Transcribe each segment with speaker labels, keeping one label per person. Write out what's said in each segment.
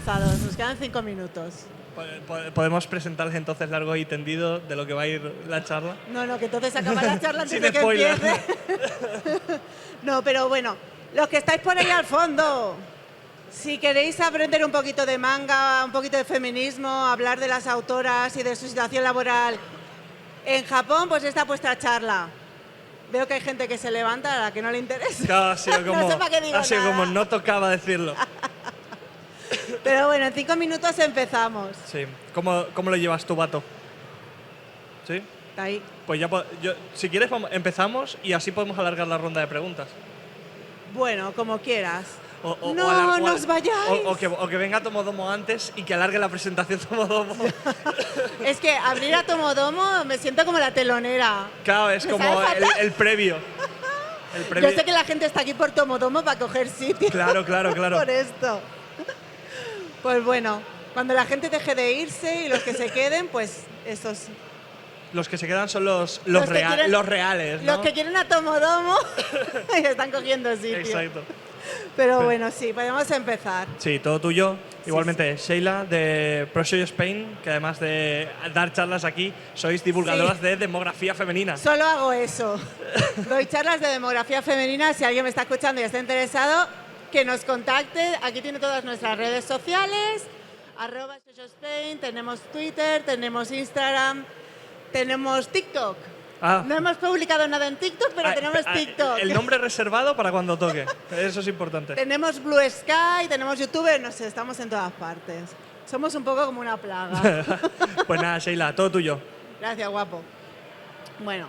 Speaker 1: avanzados, nos quedan 5 minutos.
Speaker 2: ¿Podemos presentarles entonces largo y tendido de lo que va a ir la charla?
Speaker 1: No, que entonces acaba la charla antes
Speaker 2: Sin
Speaker 1: de que
Speaker 2: spoiler.
Speaker 1: empiece. No, pero bueno, los que estáis por ahí al fondo, si queréis aprender un poquito de manga, un poquito de feminismo, hablar de las autoras y de su situación laboral en Japón, pues esta es vuestra charla. Veo que hay gente que se levanta a la que no le interesa.
Speaker 2: Claro, ha sido como,
Speaker 1: No sé para qué digo nada.
Speaker 2: como no tocaba decirlo.
Speaker 1: Pero bueno, en 5 minutos empezamos.
Speaker 2: Sí. ¿Cómo lo llevas tú, Vato? ¿Sí?
Speaker 1: Está ahí.
Speaker 2: Pues ya, si quieres, empezamos y así podemos alargar la ronda de preguntas.
Speaker 1: Bueno, como quieras.
Speaker 2: No
Speaker 1: os vayáis.
Speaker 2: O que venga Tomodomo antes y que alargue la presentación Tomodomo.
Speaker 1: Es que abrir a Tomodomo me siento como la telonera.
Speaker 2: Claro, es
Speaker 1: ¿Me
Speaker 2: como
Speaker 1: sabe fatal?
Speaker 2: el previo. El previo.
Speaker 1: Yo sé que la gente está aquí por Tomodomo para coger sitio.
Speaker 2: Claro.
Speaker 1: Por esto. Pues bueno, cuando la gente deje de irse y los que se queden, pues esos.
Speaker 2: Los que se quedan son los
Speaker 1: que quieren-
Speaker 2: reales, ¿no?
Speaker 1: Los que quieren a Tomodomo y están cogiendo sitio.
Speaker 2: Exacto.
Speaker 1: Pero bueno, sí, podemos empezar.
Speaker 2: Sí, todo tuyo.
Speaker 1: Sí,
Speaker 2: Igualmente, Sheila, de ProShoyo Spain, que además de dar charlas aquí, sois divulgadoras
Speaker 1: Sí.
Speaker 2: de demografía femenina.
Speaker 1: Solo hago eso. Doy charlas de demografía femenina. Si alguien me está escuchando y está interesado, que nos contacte. Aquí tiene todas nuestras redes sociales. @ShoyoSpain, tenemos Twitter, tenemos Instagram, tenemos TikTok.
Speaker 2: Ah.
Speaker 1: No hemos publicado nada en TikTok, pero tenemos TikTok.
Speaker 2: El nombre reservado para cuando toque. Eso es importante.
Speaker 1: Tenemos Blue Sky, tenemos YouTube, no sé, estamos en todas partes. Somos un poco como una plaga.
Speaker 2: Pues nada, Sheila, todo tuyo.
Speaker 1: Gracias, guapo. Bueno.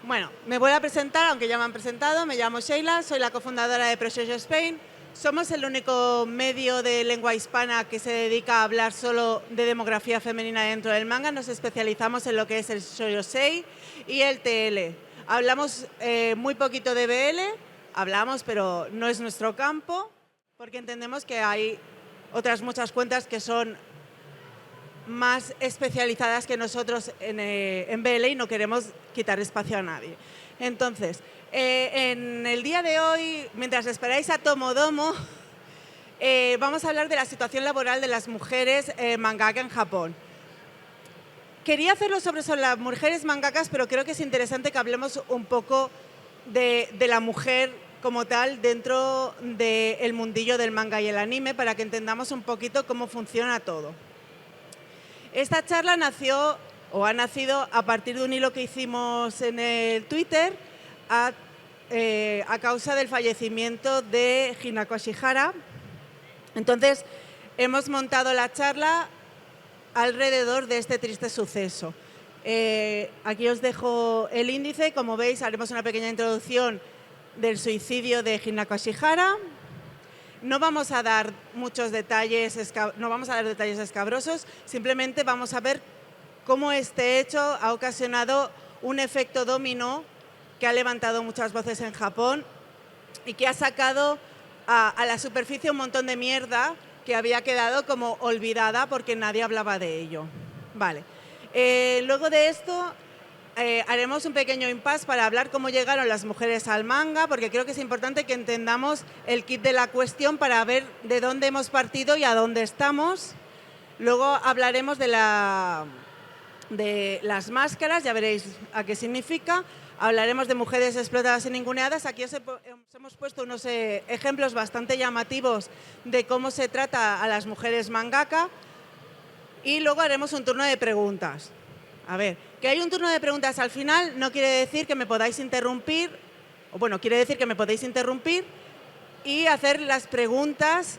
Speaker 1: Bueno, me voy a presentar, aunque ya me han presentado. Me llamo Sheila, soy la cofundadora de ProShoyo Spain. Somos el único medio de lengua hispana que se dedica a hablar solo de demografía femenina dentro del manga. Nos especializamos en lo que es el shoyosei y el TL. Hablamos muy poquito de BL, hablamos, pero no es nuestro campo, porque entendemos que hay otras muchas cuentas que son más especializadas que nosotros en BL y no queremos quitar espacio a nadie. Entonces, en el día de hoy, mientras esperáis a Tomodomo, vamos a hablar de la situación laboral de las mujeres mangaka en Japón. Quería hacerlo sobre las mujeres mangakas, pero creo que es interesante que hablemos un poco de la mujer como tal dentro del mundillo del manga y el anime para que entendamos un poquito cómo funciona todo. Esta charla ha nacido a partir de un hilo que hicimos en el Twitter a causa del fallecimiento de Hinako Ashihara. Entonces, hemos montado la charla alrededor de este triste suceso. Aquí os dejo el índice. Como veis, haremos una pequeña introducción del suicidio de Hinako Ashihara. No vamos a dar muchos detalles, no vamos a dar detalles escabrosos, simplemente vamos a ver cómo este hecho ha ocasionado un efecto dominó que ha levantado muchas voces en Japón y que ha sacado a la superficie un montón de mierda que había quedado como olvidada porque nadie hablaba de ello. Vale. Luego de esto haremos un pequeño impasse para hablar cómo llegaron las mujeres al manga, porque creo que es importante que entendamos el kit de la cuestión para ver de dónde hemos partido y a dónde estamos. Luego hablaremos de las máscaras, ya veréis a qué significa. Hablaremos de mujeres explotadas y ninguneadas. Aquí os hemos puesto unos ejemplos bastante llamativos de cómo se trata a las mujeres mangaka. Y luego haremos un turno de preguntas. A ver, que hay un turno de preguntas al final no quiere decir que me podáis interrumpir, o bueno, quiere decir que me podéis interrumpir y hacer las preguntas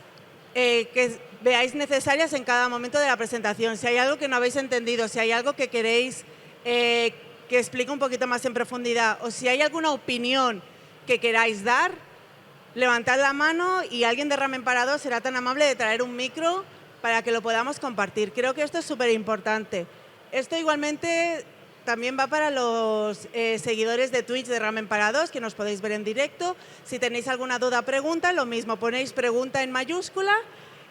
Speaker 1: que veáis necesarias en cada momento de la presentación. Si hay algo que no habéis entendido, si hay algo que queréis que explique un poquito más en profundidad, o si hay alguna opinión que queráis dar, levantad la mano y alguien de Ramen Parado será tan amable de traer un micro para que lo podamos compartir. Creo que esto es súper importante. Esto igualmente también va para los seguidores de Twitch de Ramen Parados, que nos podéis ver en directo. Si tenéis alguna duda, pregunta, lo mismo, ponéis pregunta en mayúscula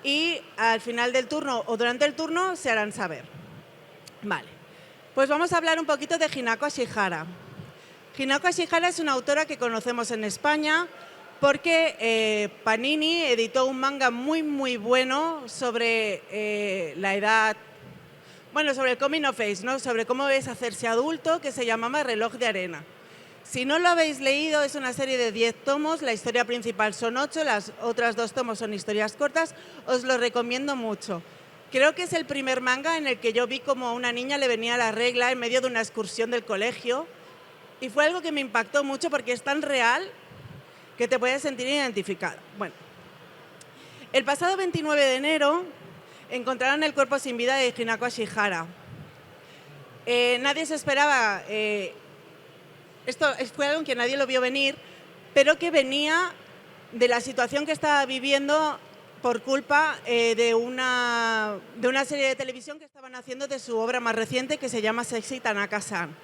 Speaker 1: y al final del turno o durante el turno se harán saber. Vale, pues vamos a hablar un poquito de Hinako Ashihara. Hinako Ashihara es una autora que conocemos en España porque Panini editó un manga muy bueno sobre la edad, bueno, sobre el coming of age, ¿no? Sobre cómo es hacerse adulto, que se llamaba Reloj de Arena. Si no lo habéis leído, es una serie de 10 tomos, la historia principal son 8, las otras 2 tomos son historias cortas, os lo recomiendo mucho. Creo que es el primer manga en el que yo vi como a una niña le venía la regla en medio de una excursión del colegio y fue algo que me impactó mucho porque es tan real que te puedes sentir identificada. Bueno, el pasado 29 de enero encontraron el cuerpo sin vida de Hinako Ashihara. Nadie se esperaba, esto fue algo que nadie lo vio venir, pero que venía de la situación que estaba viviendo por culpa de una serie de televisión que estaban haciendo de su obra más reciente que se llama Sexy Tanaka-san.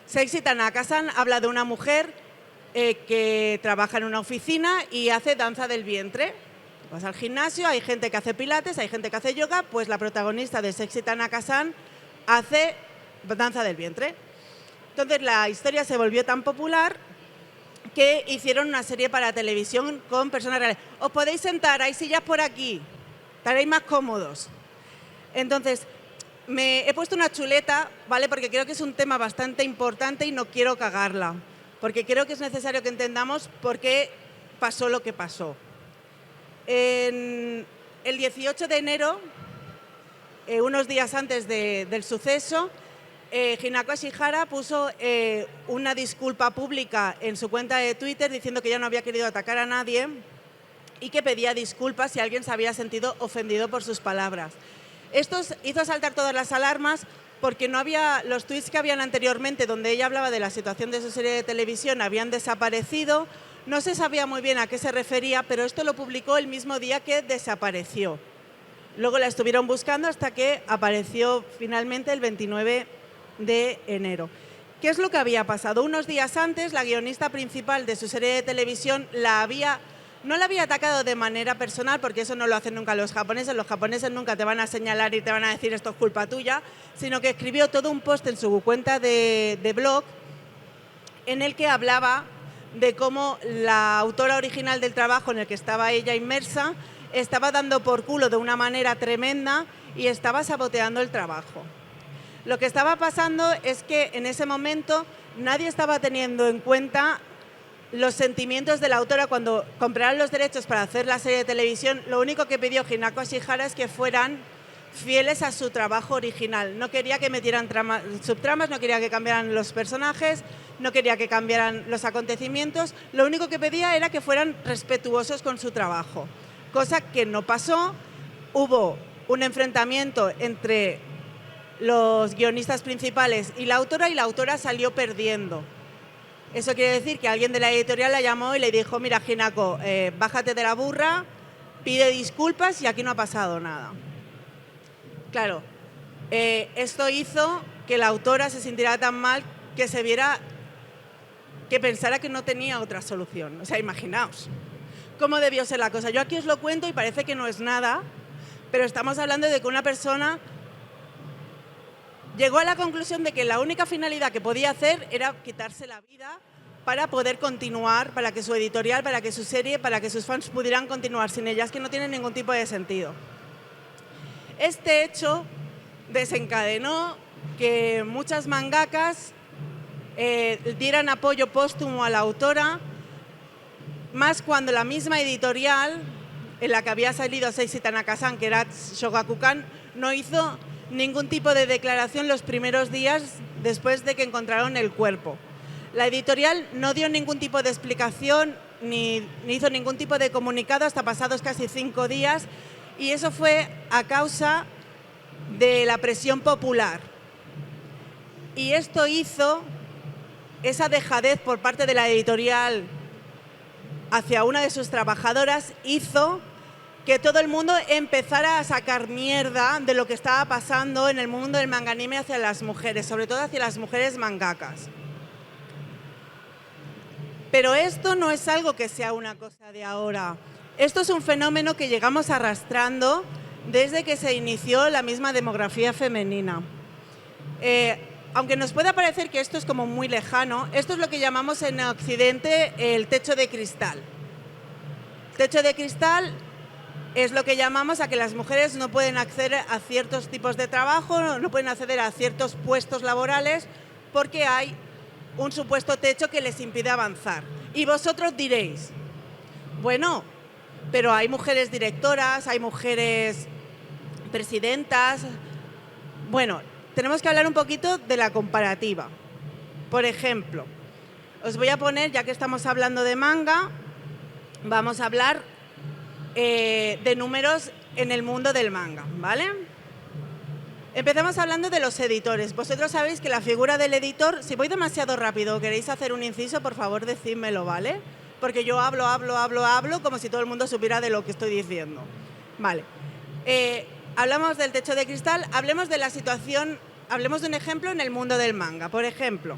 Speaker 1: Sexy Tanaka-san habla de una mujer que trabaja en una oficina y hace danza del vientre. Vas al gimnasio, hay gente que hace pilates, hay gente que hace yoga, pues la protagonista de Sexy Tanaka-san hace danza del vientre. Entonces la historia se volvió tan popular que hicieron una serie para televisión con personas reales. Os podéis sentar, hay sillas por aquí, estaréis más cómodos. Entonces, me he puesto una chuleta, ¿vale? Porque creo que es un tema bastante importante y no quiero cagarla. Porque creo que es necesario que entendamos por qué pasó lo que pasó. El 18 de enero, unos días antes del suceso, Hinako Ashihara puso una disculpa pública en su cuenta de Twitter diciendo que ya no había querido atacar a nadie y que pedía disculpas si alguien se había sentido ofendido por sus palabras. Esto hizo saltar todas las alarmas porque no había, los tweets que habían anteriormente donde ella hablaba de la situación de su serie de televisión habían desaparecido, no se sabía muy bien a qué se refería, pero esto lo publicó el mismo día que desapareció. Luego la estuvieron buscando hasta que apareció finalmente el 29 de enero. ¿Qué es lo que había pasado? Unos días antes, la guionista principal de su serie de televisión no la había atacado de manera personal, porque eso no lo hacen nunca los japoneses nunca te van a señalar y te van a decir esto es culpa tuya, sino que escribió todo un post en su cuenta de blog en el que hablaba de cómo la autora original del trabajo en el que estaba ella inmersa estaba dando por culo de una manera tremenda y estaba saboteando el trabajo. Lo que estaba pasando es que en ese momento nadie estaba teniendo en cuenta los sentimientos de la autora cuando compraron los derechos para hacer la serie de televisión. Lo único que pidió Hinako Ashihara es que fueran fieles a su trabajo original. No quería que metieran subtramas, no quería que cambiaran los personajes, no quería que cambiaran los acontecimientos. Lo único que pedía era que fueran respetuosos con su trabajo, cosa que no pasó. Hubo un enfrentamiento entre los guionistas principales y la autora salió perdiendo. Eso quiere decir que alguien de la editorial la llamó y le dijo, mira, Hinako, bájate de la burra, pide disculpas y aquí no ha pasado nada. Claro, esto hizo que la autora se sintiera tan mal que que pensara que no tenía otra solución. O sea, imaginaos cómo debió ser la cosa. Yo aquí os lo cuento y parece que no es nada, pero estamos hablando de que una persona llegó a la conclusión de que la única finalidad que podía hacer era quitarse la vida para poder continuar, para que su editorial, para que su serie, para que sus fans pudieran continuar sin ella, es que no tiene ningún tipo de sentido. Este hecho desencadenó que muchas mangakas dieran apoyo póstumo a la autora, más cuando la misma editorial en la que había salido Sexy Tanaka-san, que era Shogakukan, no hizo ningún tipo de declaración los primeros días después de que encontraron el cuerpo. La editorial no dio ningún tipo de explicación ni hizo ningún tipo de comunicado hasta pasados casi 5 días y eso fue a causa de la presión popular. Y esto hizo, esa dejadez por parte de la editorial hacia una de sus trabajadoras, hizo que todo el mundo empezara a sacar mierda de lo que estaba pasando en el mundo del manga anime hacia las mujeres, sobre todo hacia las mujeres mangakas. Pero esto no es algo que sea una cosa de ahora. Esto es un fenómeno que llegamos arrastrando desde que se inició la misma demografía femenina. Aunque nos pueda parecer que esto es como muy lejano, esto es lo que llamamos en Occidente el techo de cristal. Techo de cristal es lo que llamamos a que las mujeres no pueden acceder a ciertos tipos de trabajo, no pueden acceder a ciertos puestos laborales porque hay un supuesto techo que les impide avanzar. Y vosotros diréis, bueno, pero hay mujeres directoras, hay mujeres presidentas. Bueno, tenemos que hablar un poquito de la comparativa. Por ejemplo, os voy a poner, ya que estamos hablando de manga, vamos a hablar de números en el mundo del manga, ¿vale? Empezamos hablando de los editores. Vosotros sabéis que la figura del editor, si voy demasiado rápido o queréis hacer un inciso, por favor decídmelo, ¿vale? Porque yo hablo como si todo el mundo supiera de lo que estoy diciendo. Vale. Hablamos del techo de cristal, hablemos de la situación, hablemos de un ejemplo en el mundo del manga. Por ejemplo,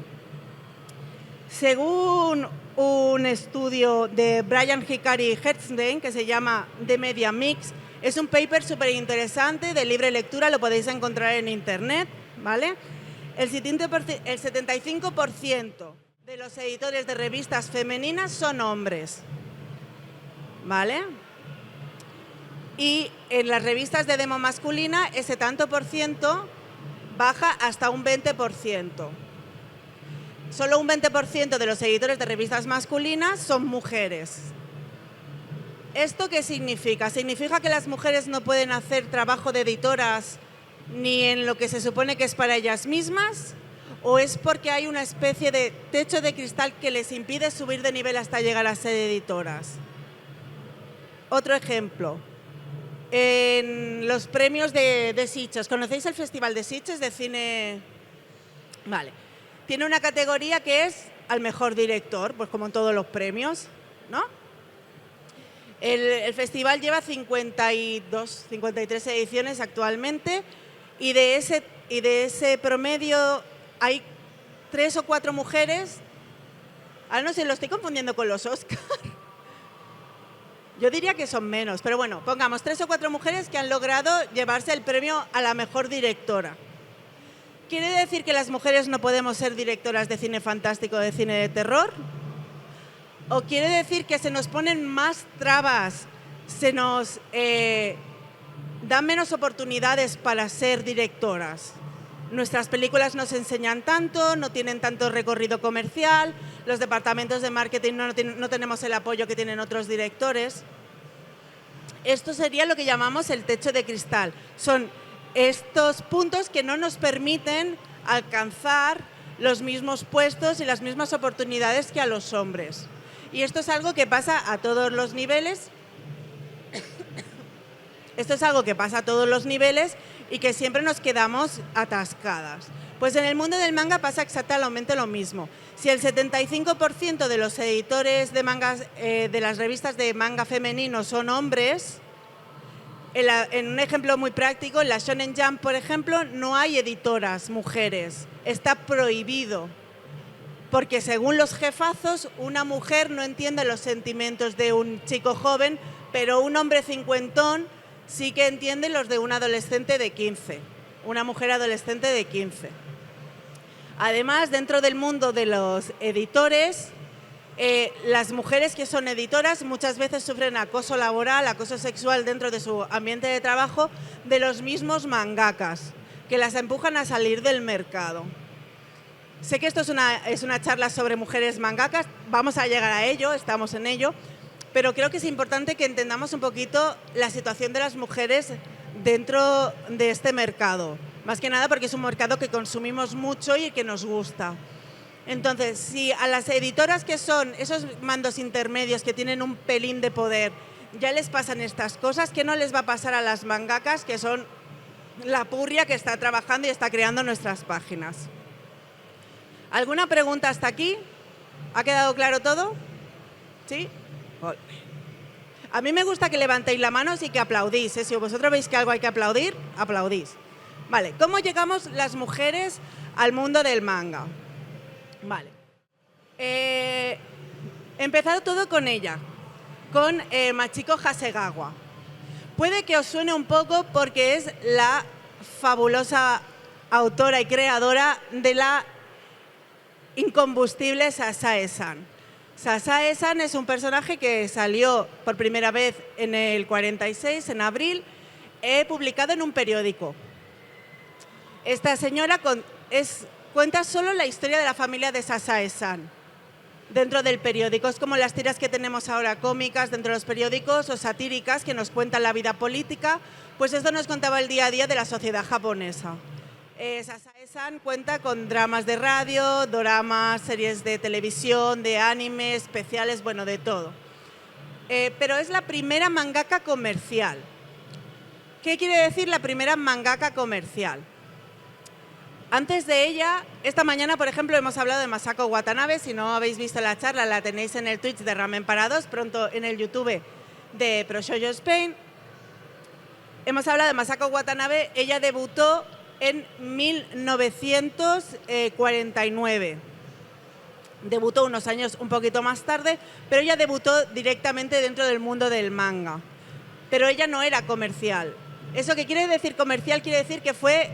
Speaker 1: según un estudio de Brian Hikari Hertzstein que se llama The Media Mix, es un paper súper interesante de libre lectura, lo podéis encontrar en internet, ¿vale? El 75% de los editores de revistas femeninas son hombres, ¿vale? Y en las revistas de demo masculina ese tanto por ciento baja hasta un 20%. Solo un 20% de los editores de revistas masculinas son mujeres. ¿Esto qué significa? ¿Significa que las mujeres no pueden hacer trabajo de editoras ni en lo que se supone que es para ellas mismas? ¿O es porque hay una especie de techo de cristal que les impide subir de nivel hasta llegar a ser editoras? Otro ejemplo. En los premios de Sitges, ¿conocéis el Festival de Sitges de cine? Vale. Tiene una categoría que es al mejor director, pues como en todos los premios, ¿no? El festival lleva 53 ediciones actualmente y de ese promedio hay 3 o 4 mujeres. Ahora no sé, lo estoy confundiendo con los Oscar. Yo diría que son menos, pero bueno, pongamos 3 o 4 mujeres que han logrado llevarse el premio a la mejor directora. ¿Quiere decir que las mujeres no podemos ser directoras de cine fantástico o de cine de terror? ¿O quiere decir que se nos ponen más trabas, se nos dan menos oportunidades para ser directoras? Nuestras películas no se enseñan tanto, no tienen tanto recorrido comercial, los departamentos de marketing no tenemos el apoyo que tienen otros directores. Esto sería lo que llamamos el techo de cristal. Son estos puntos que no nos permiten alcanzar los mismos puestos y las mismas oportunidades que a los hombres. Y esto es algo que pasa a todos los niveles. Esto es algo que pasa a todos los niveles y que siempre nos quedamos atascadas. Pues en el mundo del manga pasa exactamente lo mismo. Si el 75% de los editores de mangas, de las revistas de manga femenino son hombres, en un ejemplo muy práctico, en la Shonen Jump, por ejemplo, no hay editoras mujeres. Está prohibido. Porque según los jefazos, una mujer no entiende los sentimientos de un chico joven, pero un hombre cincuentón sí que entiende los de un adolescente de 15, una mujer adolescente de 15. Además, dentro del mundo de los editores, las mujeres que son editoras muchas veces sufren acoso laboral, acoso sexual dentro de su ambiente de trabajo de los mismos mangakas, que las empujan a salir del mercado. Sé que esto es una charla sobre mujeres mangakas, vamos a llegar a ello, estamos en ello, pero creo que es importante que entendamos un poquito la situación de las mujeres dentro de este mercado. Más que nada porque es un mercado que consumimos mucho y que nos gusta. Entonces, si a las editoras que son esos mandos intermedios que tienen un pelín de poder ya les pasan estas cosas, ¿qué no les va a pasar a las mangakas que son la purria que está trabajando y está creando nuestras páginas? ¿Alguna pregunta hasta aquí? ¿Ha quedado claro todo? ¿Sí? A mí me gusta que levantéis la mano y que aplaudís. Si vosotros veis que algo hay que aplaudir, aplaudís. Vale, ¿cómo llegamos las mujeres al mundo del manga? Vale. Empezado todo con ella, con Machiko Hasegawa. Puede que os suene un poco porque es la fabulosa autora y creadora de la incombustible Sasae-san. Sasae-san es un personaje que salió por primera vez en el 46, en abril, publicado en un periódico. Esta señora cuenta solo la historia de la familia de Sasae-san dentro del periódico. Es como las tiras que tenemos ahora cómicas dentro de los periódicos o satíricas que nos cuentan la vida política, pues esto nos contaba el día a día de la sociedad japonesa. Sasae-san cuenta con dramas de radio, doramas, series de televisión, de anime, especiales, bueno, de todo. Pero es la primera mangaka comercial. ¿Qué quiere decir la primera mangaka comercial? Antes de ella, esta mañana, por ejemplo, hemos hablado de Masako Watanabe. Si no habéis visto la charla, la tenéis en el Twitch de Ramen para Dos, pronto en el YouTube de ProShoujo Spain. Hemos hablado de Masako Watanabe. Ella debutó en 1949. Debutó unos años un poquito más tarde, pero ella debutó directamente dentro del mundo del manga. Pero ella no era comercial. ¿Eso qué quiere decir comercial? Quiere decir que fue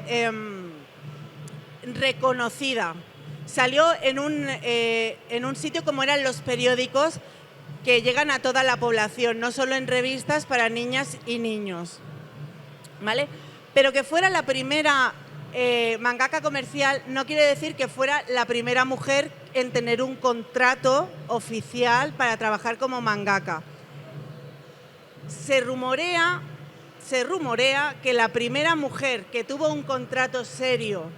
Speaker 1: reconocida. Salió en un sitio como eran los periódicos, que llegan a toda la población, no solo en revistas para niñas y niños, ¿vale? Pero que fuera la primera mangaka comercial no quiere decir que fuera la primera mujer en tener un contrato oficial para trabajar como mangaka. Se rumorea que la primera mujer que tuvo un contrato serio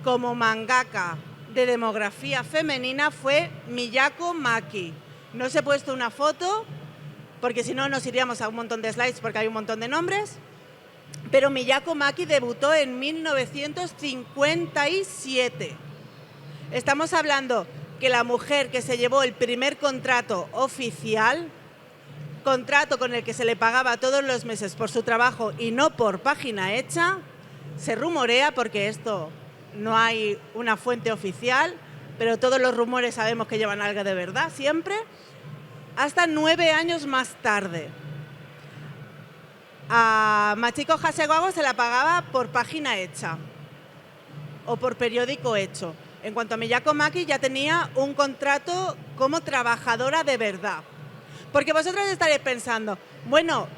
Speaker 1: como mangaka de demografía femenina fue Miyako Maki. No os he puesto una foto, porque si no nos iríamos a un montón de slides porque hay un montón de nombres, pero Miyako Maki debutó en 1957. Estamos hablando que la mujer que se llevó el primer contrato oficial, contrato con el que se le pagaba todos los meses por su trabajo y no por página hecha, se rumorea, porque esto no hay una fuente oficial, pero todos los rumores sabemos que llevan algo de verdad siempre, hasta 9 años más tarde. A Machiko Hasegawa se la pagaba por página hecha o por periódico hecho. En cuanto a Miyako Maki, ya tenía un contrato como trabajadora de verdad. Porque vosotros estaréis pensando, bueno,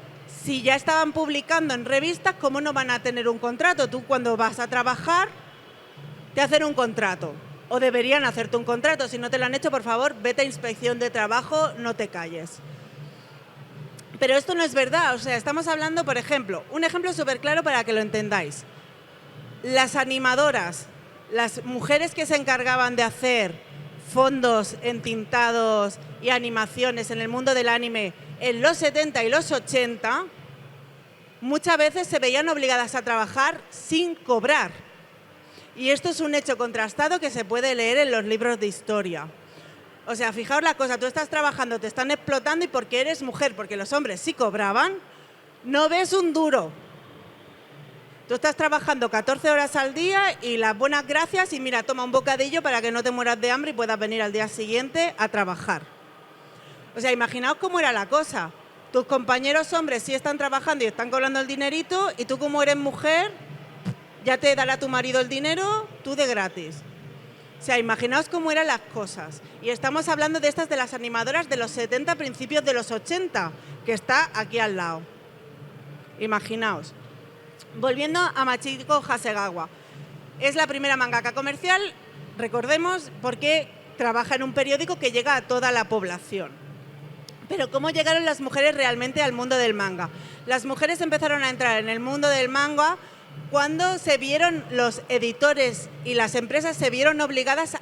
Speaker 1: si ya estaban publicando en revistas, ¿cómo no van a tener un contrato? Tú cuando vas a trabajar, te hacen un contrato. O deberían hacerte un contrato. Si no te lo han hecho, por favor, vete a inspección de trabajo, no te calles. Pero esto no es verdad. O sea, estamos hablando, por ejemplo, un ejemplo súper claro para que lo entendáis. Las animadoras, las mujeres que se encargaban de hacer fondos entintados y animaciones en el mundo del anime en los 70 y los 80, muchas veces se veían obligadas a trabajar sin cobrar. Y esto es un hecho contrastado que se puede leer en los libros de historia. O sea, fijaos la cosa, tú estás trabajando, te están explotando y porque eres mujer, porque los hombres sí cobraban, no ves un duro. Tú estás trabajando 14 horas al día y las buenas gracias y mira, toma un bocadillo para que no te mueras de hambre y puedas venir al día siguiente a trabajar. O sea, imaginaos cómo era la cosa. Tus compañeros hombres sí están trabajando y están cobrando el dinerito y tú como eres mujer, ya te dará tu marido el dinero, tú de gratis. O sea, imaginaos cómo eran las cosas. Y estamos hablando de estas de las animadoras de los 70, principios de los 80, que está aquí al lado. Imaginaos. Volviendo a Machiko Hasegawa. Es la primera mangaka comercial, recordemos, porque trabaja en un periódico que llega a toda la población. Pero ¿cómo llegaron las mujeres realmente al mundo del manga? Las mujeres empezaron a entrar en el mundo del manga cuando se vieron los editores y las empresas se vieron obligadas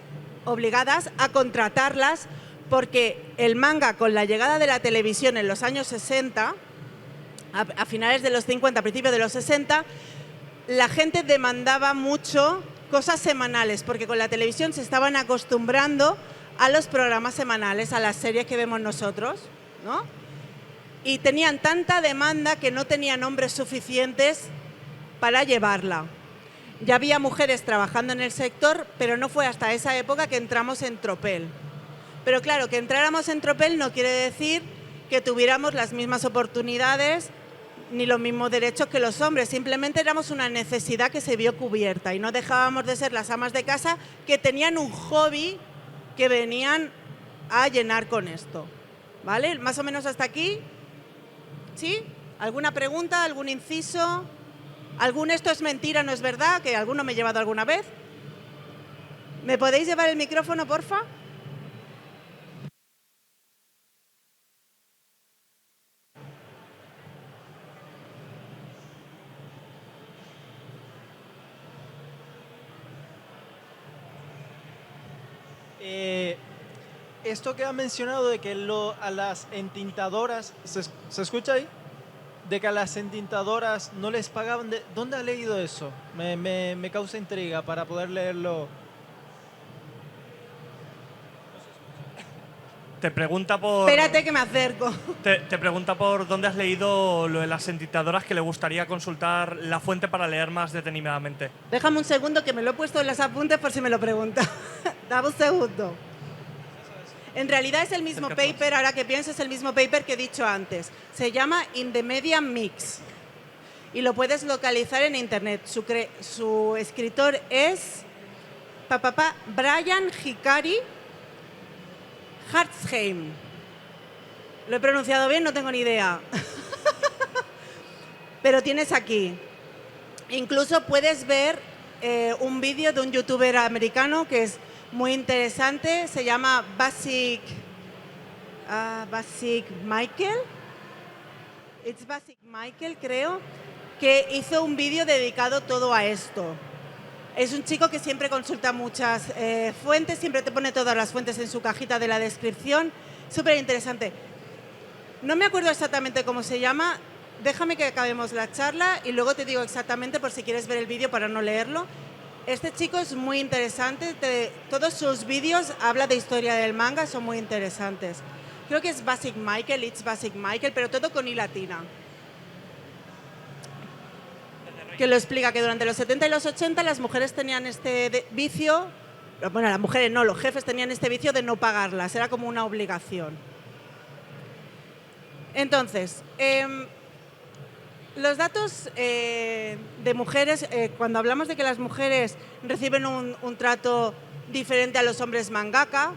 Speaker 1: a contratarlas, porque el manga, con la llegada de la televisión en los años 60, a finales de los 50, a principios de los 60, la gente demandaba mucho cosas semanales, porque con la televisión se estaban acostumbrando a los programas semanales, a las series que vemos nosotros, ¿no? Y tenían tanta demanda que no tenían hombres suficientes para llevarla. Ya había mujeres trabajando en el sector, pero no fue hasta esa época que entramos en tropel. Pero claro, que entráramos en tropel no quiere decir que tuviéramos las mismas oportunidades ni los mismos derechos que los hombres. Simplemente éramos una necesidad que se vio cubierta y no dejábamos de ser las amas de casa que tenían un hobby que venían a llenar con esto. ¿Vale? Más o menos hasta aquí. ¿Sí? ¿Alguna pregunta? ¿Algún inciso? ¿Algún esto es mentira, no es verdad? Que alguno me he llevado alguna vez. ¿Me podéis llevar el micrófono, porfa?
Speaker 3: Esto que ha mencionado de que a las entintadoras, ¿se escucha ahí? De que a las entintadoras no les pagaban. ¿Dónde ha leído eso? Me causa intriga para poder leerlo.
Speaker 2: Te pregunta por...
Speaker 1: Espérate que me acerco.
Speaker 2: Te pregunta por dónde has leído lo de las entintadoras, que le gustaría consultar la fuente para leer más detenidamente.
Speaker 1: Déjame un segundo que me lo he puesto en los apuntes por si me lo pregunta. Dame un segundo. En realidad es el mismo paper, ahora que pienso, es el mismo paper que he dicho antes. Se llama In the Media Mix y lo puedes localizar en internet. Su escritor es Brian Hikari Hartzheim. ¿Lo he pronunciado bien? No tengo ni idea. Pero tienes aquí. Incluso puedes ver un vídeo de un youtuber americano que es muy interesante. Se llama Basic Michael. It's Basic Michael, creo. Que hizo un vídeo dedicado todo a esto. Es un chico que siempre consulta muchas fuentes, siempre te pone todas las fuentes en su cajita de la descripción. Súper interesante. No me acuerdo exactamente cómo se llama. Déjame que acabemos la charla y luego te digo exactamente por si quieres ver el vídeo para no leerlo. Este chico es muy interesante. Todos sus vídeos habla de historia del manga, son muy interesantes. Creo que es Basic Michael, It's Basic Michael, pero todo con I latina. Que lo explica que durante los 70 y los 80 las mujeres tenían este vicio, bueno, las mujeres no, los jefes tenían este vicio de no pagarlas, era como una obligación. Entonces, los datos de mujeres, cuando hablamos de que las mujeres reciben un trato diferente a los hombres mangaka,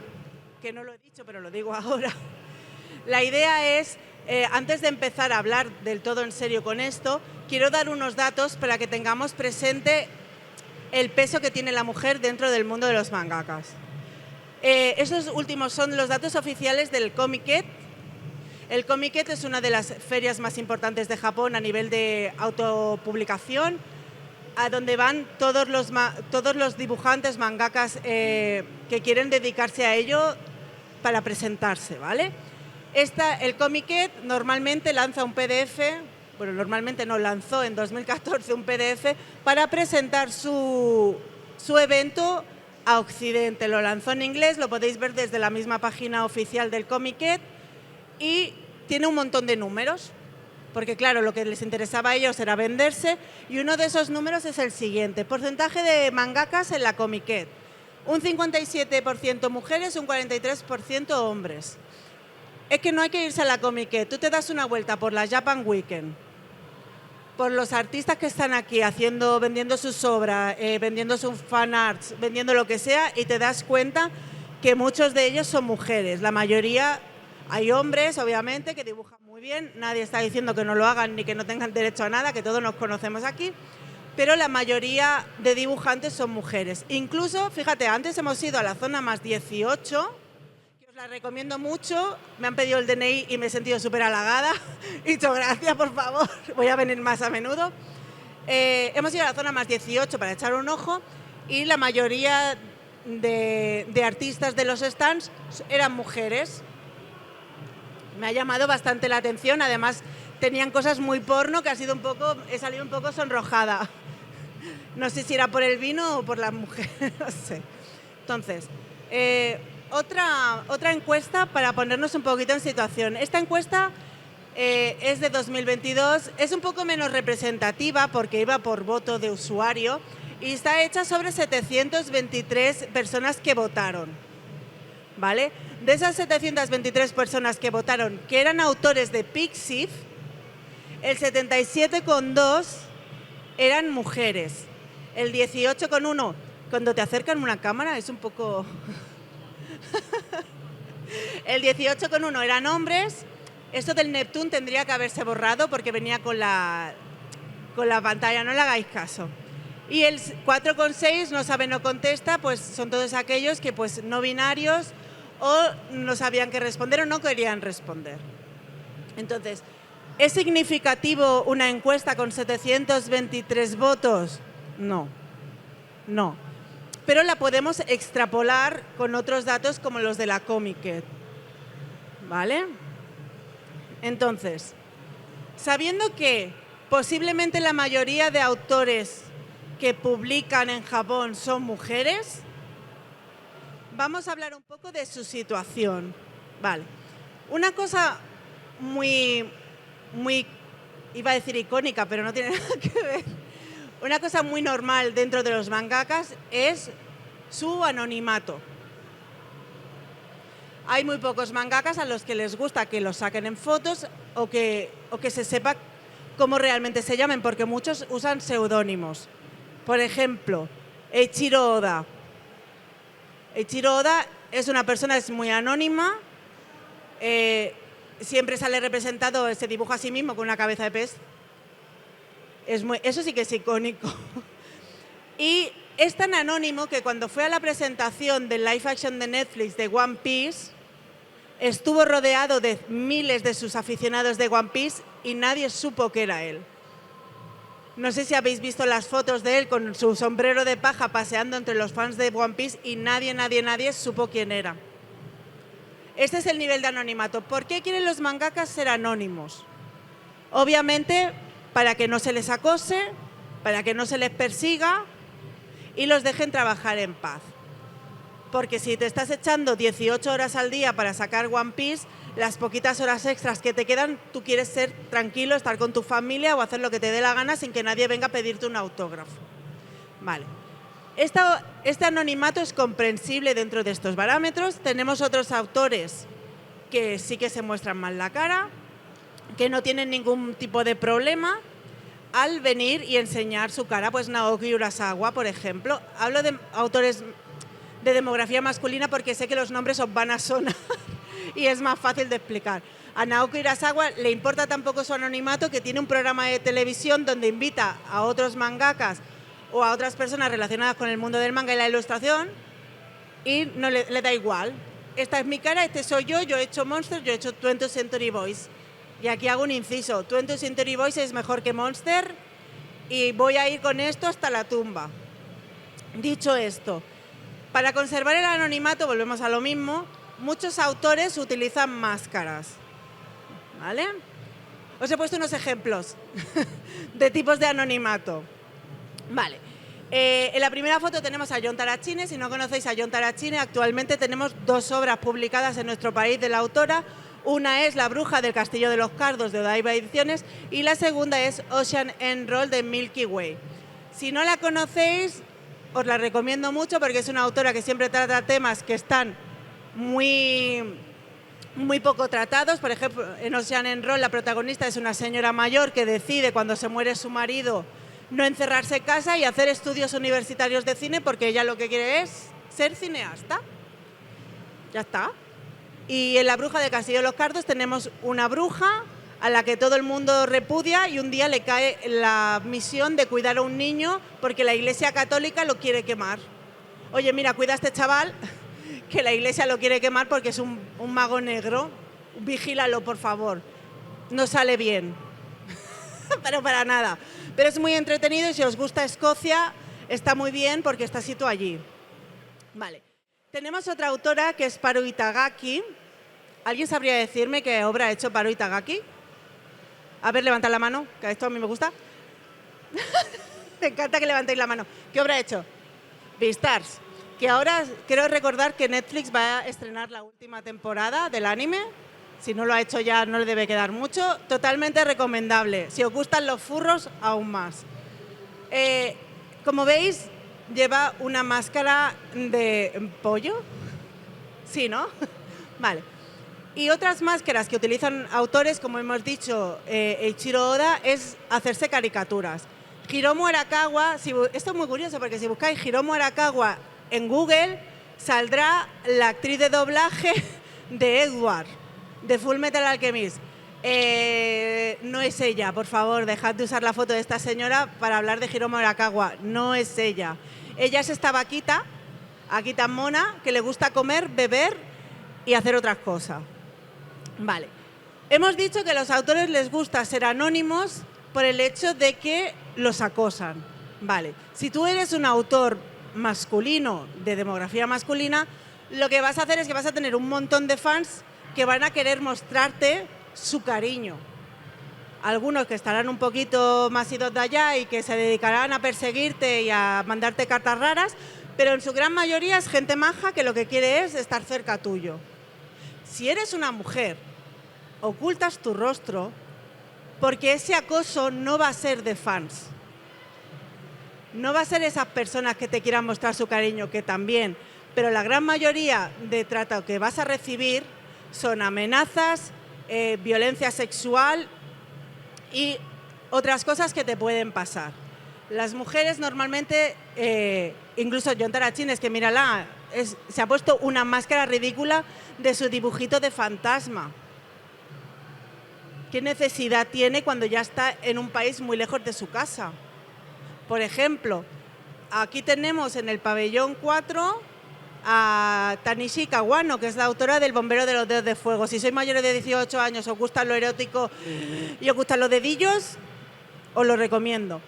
Speaker 1: que no lo he dicho pero lo digo ahora, la idea es, antes de empezar a hablar del todo en serio con esto, quiero dar unos datos para que tengamos presente el peso que tiene la mujer dentro del mundo de los mangakas. Esos últimos son los datos oficiales del Comiket. El Comiket es una de las ferias más importantes de Japón a nivel de autopublicación, a donde van todos los dibujantes mangakas que quieren dedicarse a ello para presentarse, ¿vale? El Comiket normalmente lanza un PDF, bueno, normalmente no, lanzó en 2014 un PDF para presentar su evento a Occidente. Lo lanzó en inglés, lo podéis ver desde la misma página oficial del Comiket y tiene un montón de números, porque claro, lo que les interesaba a ellos era venderse y uno de esos números es el siguiente: porcentaje de mangakas en la Comiket, un 57% mujeres, un 43% hombres. Es que no hay que irse a la Comiket, tú te das una vuelta por la Japan Weekend, por los artistas que están aquí vendiendo sus obras, vendiendo sus fan arts, vendiendo lo que sea, y te das cuenta que muchos de ellos son mujeres. La mayoría, hay hombres, obviamente, que dibujan muy bien, nadie está diciendo que no lo hagan ni que no tengan derecho a nada, que todos nos conocemos aquí, pero la mayoría de dibujantes son mujeres. Incluso, fíjate, antes hemos ido a la zona más 18, la recomiendo mucho, me han pedido el DNI y me he sentido súper halagada. He dicho, gracias, por favor, voy a venir más a menudo. Hemos ido a la zona más 18 para echar un ojo y la mayoría de artistas de los stands eran mujeres. Me ha llamado bastante la atención, además tenían cosas muy porno que he salido un poco sonrojada. No sé si era por el vino o por las mujeres, no sé. Entonces, otra encuesta para ponernos un poquito en situación. Esta encuesta es de 2022, es un poco menos representativa porque iba por voto de usuario y está hecha sobre 723 personas que votaron, ¿vale? De esas 723 personas que votaron, que eran autores de Pixiv, el 77,2 eran mujeres, el 18,1, cuando te acercan una cámara es un poco... El 18,1 eran hombres. Esto del Neptune tendría que haberse borrado porque venía con la pantalla, no le hagáis caso. Y el 4,6 no sabe, no contesta, pues son todos aquellos que pues no binarios o no sabían qué responder o no querían responder. Entonces, ¿es significativo una encuesta con 723 votos? No, no. Pero la podemos extrapolar con otros datos como los de la Comiket, ¿vale? Entonces, sabiendo que posiblemente la mayoría de autores que publican en Japón son mujeres, vamos a hablar un poco de su situación. Vale. Una cosa muy, iba a decir icónica, pero no tiene nada que ver. Una cosa muy normal dentro de los mangakas es su anonimato. Hay muy pocos mangakas a los que les gusta que los saquen en fotos o que se sepa cómo realmente se llamen, porque muchos usan seudónimos. Por ejemplo, Eiichiro Oda. Eiichiro Oda es una persona es muy anónima, siempre sale representado, se dibuja a sí mismo con una cabeza de pez. Eso sí que es icónico. Y es tan anónimo que cuando fue a la presentación del live action de Netflix de One Piece, estuvo rodeado de miles de sus aficionados de One Piece y nadie supo que era él. No sé si habéis visto las fotos de él con su sombrero de paja paseando entre los fans de One Piece y nadie supo quién era. Este es el nivel de anonimato. ¿Por qué quieren los mangakas ser anónimos? Obviamente, para que no se les acose, para que no se les persiga y los dejen trabajar en paz. Porque si te estás echando 18 horas al día para sacar One Piece, las poquitas horas extras que te quedan, tú quieres ser tranquilo, estar con tu familia o hacer lo que te dé la gana sin que nadie venga a pedirte un autógrafo. Vale. Este anonimato es comprensible dentro de estos parámetros. Tenemos otros autores que sí que se muestran mal la cara, que no tienen ningún tipo de problema al venir y enseñar su cara. Pues Naoki Urasawa, por ejemplo. Hablo de autores de demografía masculina porque sé que los nombres os van a sonar y es más fácil de explicar. A Naoki Urasawa le importa tampoco su anonimato, que tiene un programa de televisión donde invita a otros mangakas o a otras personas relacionadas con el mundo del manga y la ilustración y no le da igual. Esta es mi cara, este soy yo he hecho Monster, yo he hecho 20th Century Boys. Y aquí hago un inciso, 20th Century Boys es mejor que Monster y voy a ir con esto hasta la tumba. Dicho esto, para conservar el anonimato, volvemos a lo mismo, muchos autores utilizan máscaras, ¿vale? Os he puesto unos ejemplos de tipos de anonimato. Vale. En la primera foto tenemos a Jon Tarachine. Si no conocéis a Jon Tarachine, actualmente tenemos 2 obras publicadas en nuestro país de la autora. Una es La bruja del castillo de los cardos de Odaiba Ediciones y la segunda es Ocean End Roll de Milky Way. Si no la conocéis, os la recomiendo mucho porque es una autora que siempre trata temas que están muy poco tratados. Por ejemplo, en Ocean End Roll la protagonista es una señora mayor que decide cuando se muere su marido no encerrarse en casa y hacer estudios universitarios de cine porque ella lo que quiere es ser cineasta. Ya está. Y en La bruja del castillo de los cardos tenemos una bruja a la que todo el mundo repudia y un día le cae la misión de cuidar a un niño porque la Iglesia Católica lo quiere quemar. Oye, mira, cuida a este chaval que la Iglesia lo quiere quemar porque es un mago negro. Vigílalo, por favor. No sale bien. Pero para nada. Pero es muy entretenido y si os gusta Escocia, está muy bien porque está situado allí. Vale. Tenemos otra autora que es Paru Itagaki. ¿Alguien sabría decirme qué obra ha hecho Paru Itagaki? A ver, levantad la mano, que esto a mí me gusta. Me encanta que levantéis la mano. ¿Qué obra ha hecho? Beastars. Que ahora quiero recordar que Netflix va a estrenar la última temporada del anime. Si no lo ha hecho ya, no le debe quedar mucho. Totalmente recomendable. Si os gustan los furros, aún más. Como veis, lleva una máscara de pollo. Sí, ¿no? Vale. Y otras máscaras que utilizan autores, como hemos dicho, Eiichiro Oda, es hacerse caricaturas. Hiromu Arakawa, esto es muy curioso porque si buscáis Hiromu Arakawa en Google, saldrá la actriz de doblaje de Edward, de Full Metal Alchemist. No es ella, por favor, dejad de usar la foto de esta señora para hablar de Hiromu Arakawa. No es ella. Ella es esta vaquita, aquí tan mona, que le gusta comer, beber y hacer otras cosas. Vale. Hemos dicho que a los autores les gusta ser anónimos por el hecho de que los acosan. Vale. Si tú eres un autor masculino, de demografía masculina, lo que vas a hacer es que vas a tener un montón de fans que van a querer mostrarte su cariño. Algunos que estarán un poquito más idos de allá y que se dedicarán a perseguirte y a mandarte cartas raras, pero en su gran mayoría es gente maja que lo que quiere es estar cerca tuyo. Si eres una mujer, ocultas tu rostro porque ese acoso no va a ser de fans. No va a ser esas personas que te quieran mostrar su cariño, que también, pero la gran mayoría de trato que vas a recibir son amenazas, violencia sexual y otras cosas que te pueden pasar. Las mujeres normalmente, incluso Jon Tarachines, que mírala, se ha puesto una máscara ridícula de su dibujito de fantasma. ¿Qué necesidad tiene cuando ya está en un país muy lejos de su casa? Por ejemplo, aquí tenemos en el pabellón 4 a Tanishi Kawano, que es la autora del Bombero de los Dedos de Fuego. Si sois mayores de 18 años, os gusta lo erótico y os gustan los dedillos, os lo recomiendo.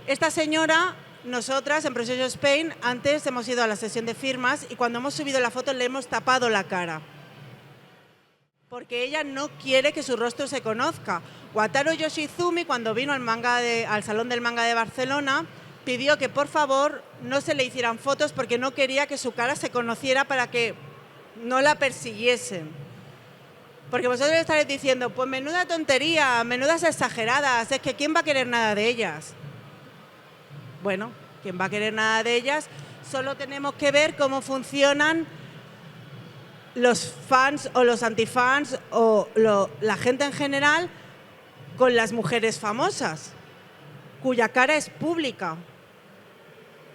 Speaker 1: Esta señora, nosotras en Proceso Spain, antes hemos ido a la sesión de firmas y cuando hemos subido la foto le hemos tapado la cara. Porque ella no quiere que su rostro se conozca. Wataru Yoshizumi, cuando vino al Salón del Manga de Barcelona, pidió que por favor no se le hicieran fotos porque no quería que su cara se conociera para que no la persiguiesen. Porque vosotros le estaréis diciendo, pues menuda tontería, menudas exageradas, es que ¿quién va a querer nada de ellas? Bueno, ¿quién va a querer nada de ellas? Solo tenemos que ver cómo funcionan los fans o los antifans o la gente en general con las mujeres famosas, cuya cara es pública.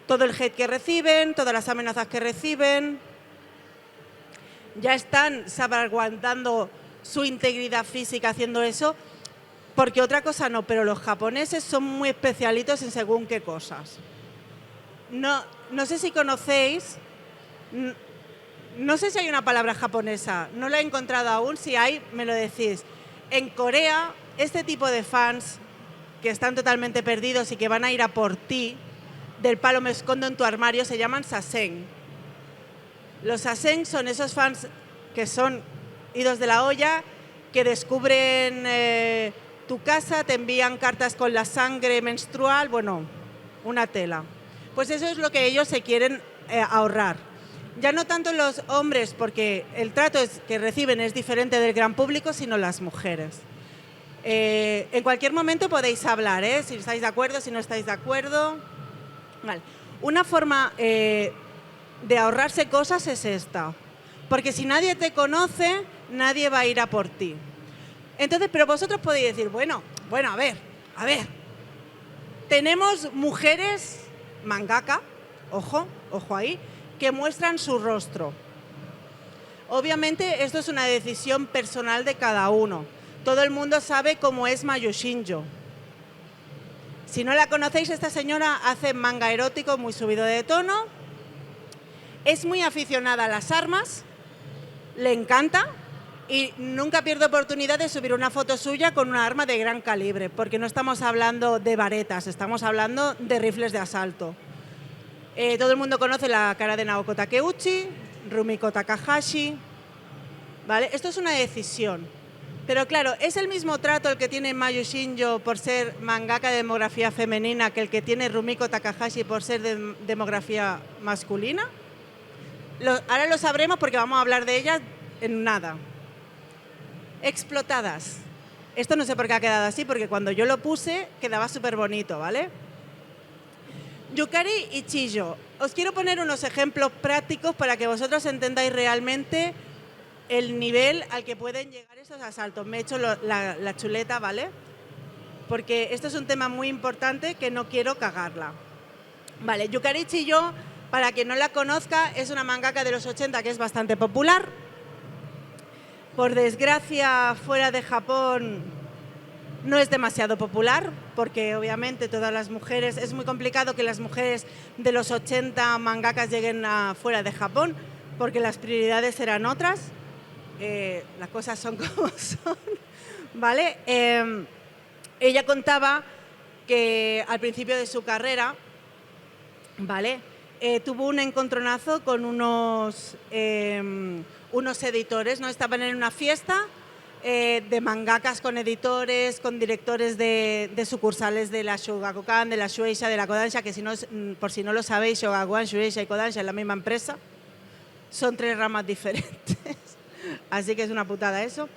Speaker 1: Todo el hate que reciben, todas las amenazas que reciben, ya están salvaguardando su integridad física haciendo eso, porque otra cosa no, pero los japoneses son muy especialitos en según qué cosas. No sé si conocéis, no sé si hay una palabra japonesa, no la he encontrado aún, si hay, me lo decís. En Corea, este tipo de fans que están totalmente perdidos y que van a ir a por ti, del palo me escondo en tu armario, se llaman sasen. Los sasen son esos fans que son idos de la olla, que descubren tu casa, te envían cartas con la sangre menstrual, bueno, una tela. Pues eso es lo que ellos se quieren ahorrar. Ya no tanto los hombres, porque el trato que reciben es diferente del gran público, sino las mujeres. En cualquier momento podéis hablar, si estáis de acuerdo, si no estáis de acuerdo. Vale. Una forma de ahorrarse cosas es esta, porque si nadie te conoce, nadie va a ir a por ti. Entonces, pero vosotros podéis decir, bueno, a ver, tenemos mujeres mangaka, ojo ahí, que muestran su rostro. Obviamente esto es una decisión personal de cada uno. Todo el mundo sabe cómo es Mayu Shinjo. Si no la conocéis, esta señora hace manga erótico muy subido de tono. Es muy aficionada a las armas, le encanta y nunca pierde oportunidad de subir una foto suya con una arma de gran calibre, porque no estamos hablando de varetas, estamos hablando de rifles de asalto. Todo el mundo conoce la cara de Naoko Takeuchi, Rumiko Takahashi, ¿vale? Esto es una decisión. Pero claro, ¿es el mismo trato el que tiene Mayu Shinjo por ser mangaka de demografía femenina que el que tiene Rumiko Takahashi por ser de demografía masculina? Ahora lo sabremos porque vamos a hablar de ellas en nada. Explotadas. Esto no sé por qué ha quedado así, porque cuando yo lo puse quedaba súper bonito, ¿vale? Yukari y Chiyo. Os quiero poner unos ejemplos prácticos para que vosotros entendáis realmente el nivel al que pueden llegar esos asaltos. Me he hecho la chuleta, ¿vale? Porque esto es un tema muy importante que no quiero cagarla. Vale, Yukari Chiyo, para quien no la conozca, es una mangaka de los 80 que es bastante popular. Por desgracia, fuera de Japón no es demasiado popular, porque obviamente todas las mujeres, es muy complicado que las mujeres de los 80 mangakas lleguen a fuera de Japón, porque las prioridades eran otras, las cosas son como son, ¿vale? Ella contaba que al principio de su carrera, ¿vale? Tuvo un encontronazo con unos editores, ¿no? Estaban en una fiesta de mangakas con editores, con directores de sucursales de la Shogakukan, de la Shueisha, de la Kodansha, que por si no lo sabéis, Shogakukan, Shueisha y Kodansha es la misma empresa. Son 3 ramas diferentes, así que es una putada eso.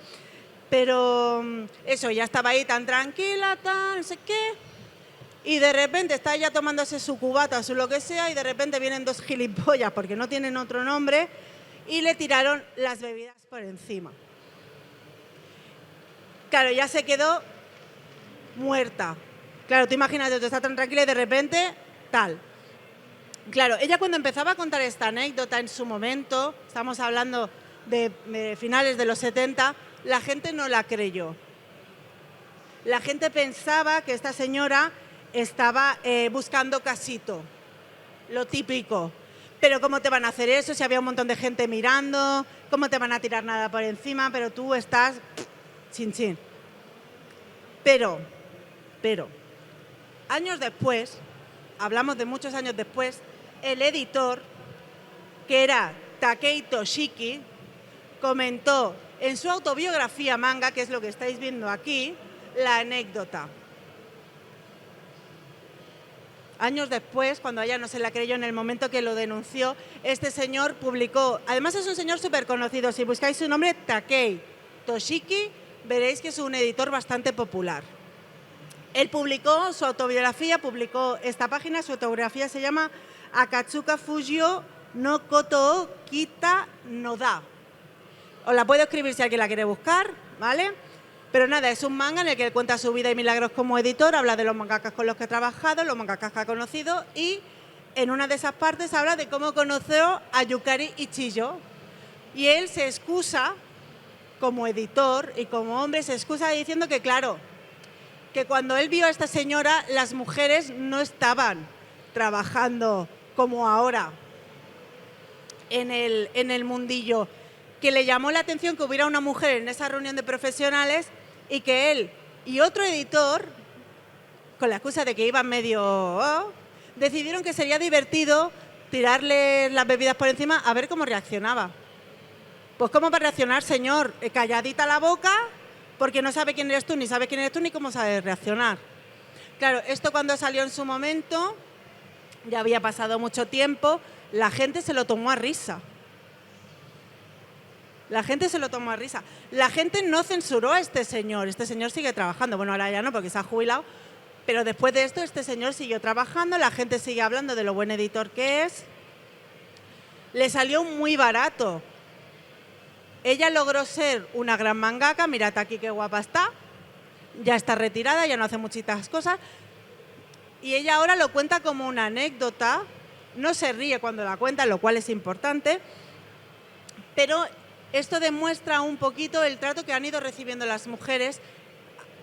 Speaker 1: Pero eso, ya estaba ahí tan tranquila, tan no sé qué, y de repente está ella tomándose su cubata, su lo que sea, y de repente vienen 2 gilipollas, porque no tienen otro nombre, y le tiraron las bebidas por encima. Claro, ya se quedó muerta. Claro, tú imagínate, tú estás tan tranquila y de repente, tal. Claro, ella cuando empezaba a contar esta anécdota en su momento, estamos hablando de finales de los 70, la gente no la creyó. La gente pensaba que esta señora estaba buscando casito, lo típico. Pero ¿cómo te van a hacer eso si había un montón de gente mirando? ¿Cómo te van a tirar nada por encima? Pero tú estás chin chin. Pero, años después, hablamos de muchos años después, el editor, que era Takei Toshiki, comentó en su autobiografía manga, que es lo que estáis viendo aquí, la anécdota. Años después, cuando ella no se la creyó en el momento que lo denunció, este señor publicó, además es un señor súper conocido, si buscáis su nombre, Takei Toshiki, veréis que es un editor bastante popular. Él publicó su autobiografía, publicó esta página, su autobiografía se llama Akatsuka Fujio no Koto Kita no Da. Os la puedo escribir si alguien la quiere buscar, ¿vale? Pero nada, es un manga en el que él cuenta su vida y milagros como editor, habla de los mangakas con los que ha trabajado, los mangakas que ha conocido, y en una de esas partes habla de cómo conoció a Yukari Ichijo. Y él se excusa, como editor y como hombre, se excusa diciendo que, claro, que cuando él vio a esta señora, las mujeres no estaban trabajando como ahora en el mundillo, que le llamó la atención que hubiera una mujer en esa reunión de profesionales y que él y otro editor, con la excusa de que iban medio, decidieron que sería divertido tirarle las bebidas por encima a ver cómo reaccionaba. Pues ¿cómo va a reaccionar, señor? Calladita la boca, porque no sabe quién eres tú, ni sabe quién eres tú, ni cómo sabe reaccionar. Claro, esto cuando salió en su momento, ya había pasado mucho tiempo, la gente se lo tomó a risa. La gente se lo tomó a risa. La gente no censuró a este señor sigue trabajando. Bueno, ahora ya no, porque se ha jubilado, pero después de esto este señor siguió trabajando, la gente sigue hablando de lo buen editor que es. Le salió muy barato. Ella logró ser una gran mangaka, mirad aquí qué guapa está, ya está retirada, ya no hace muchitas cosas, y ella ahora lo cuenta como una anécdota, no se ríe cuando la cuenta, lo cual es importante, pero esto demuestra un poquito el trato que han ido recibiendo las mujeres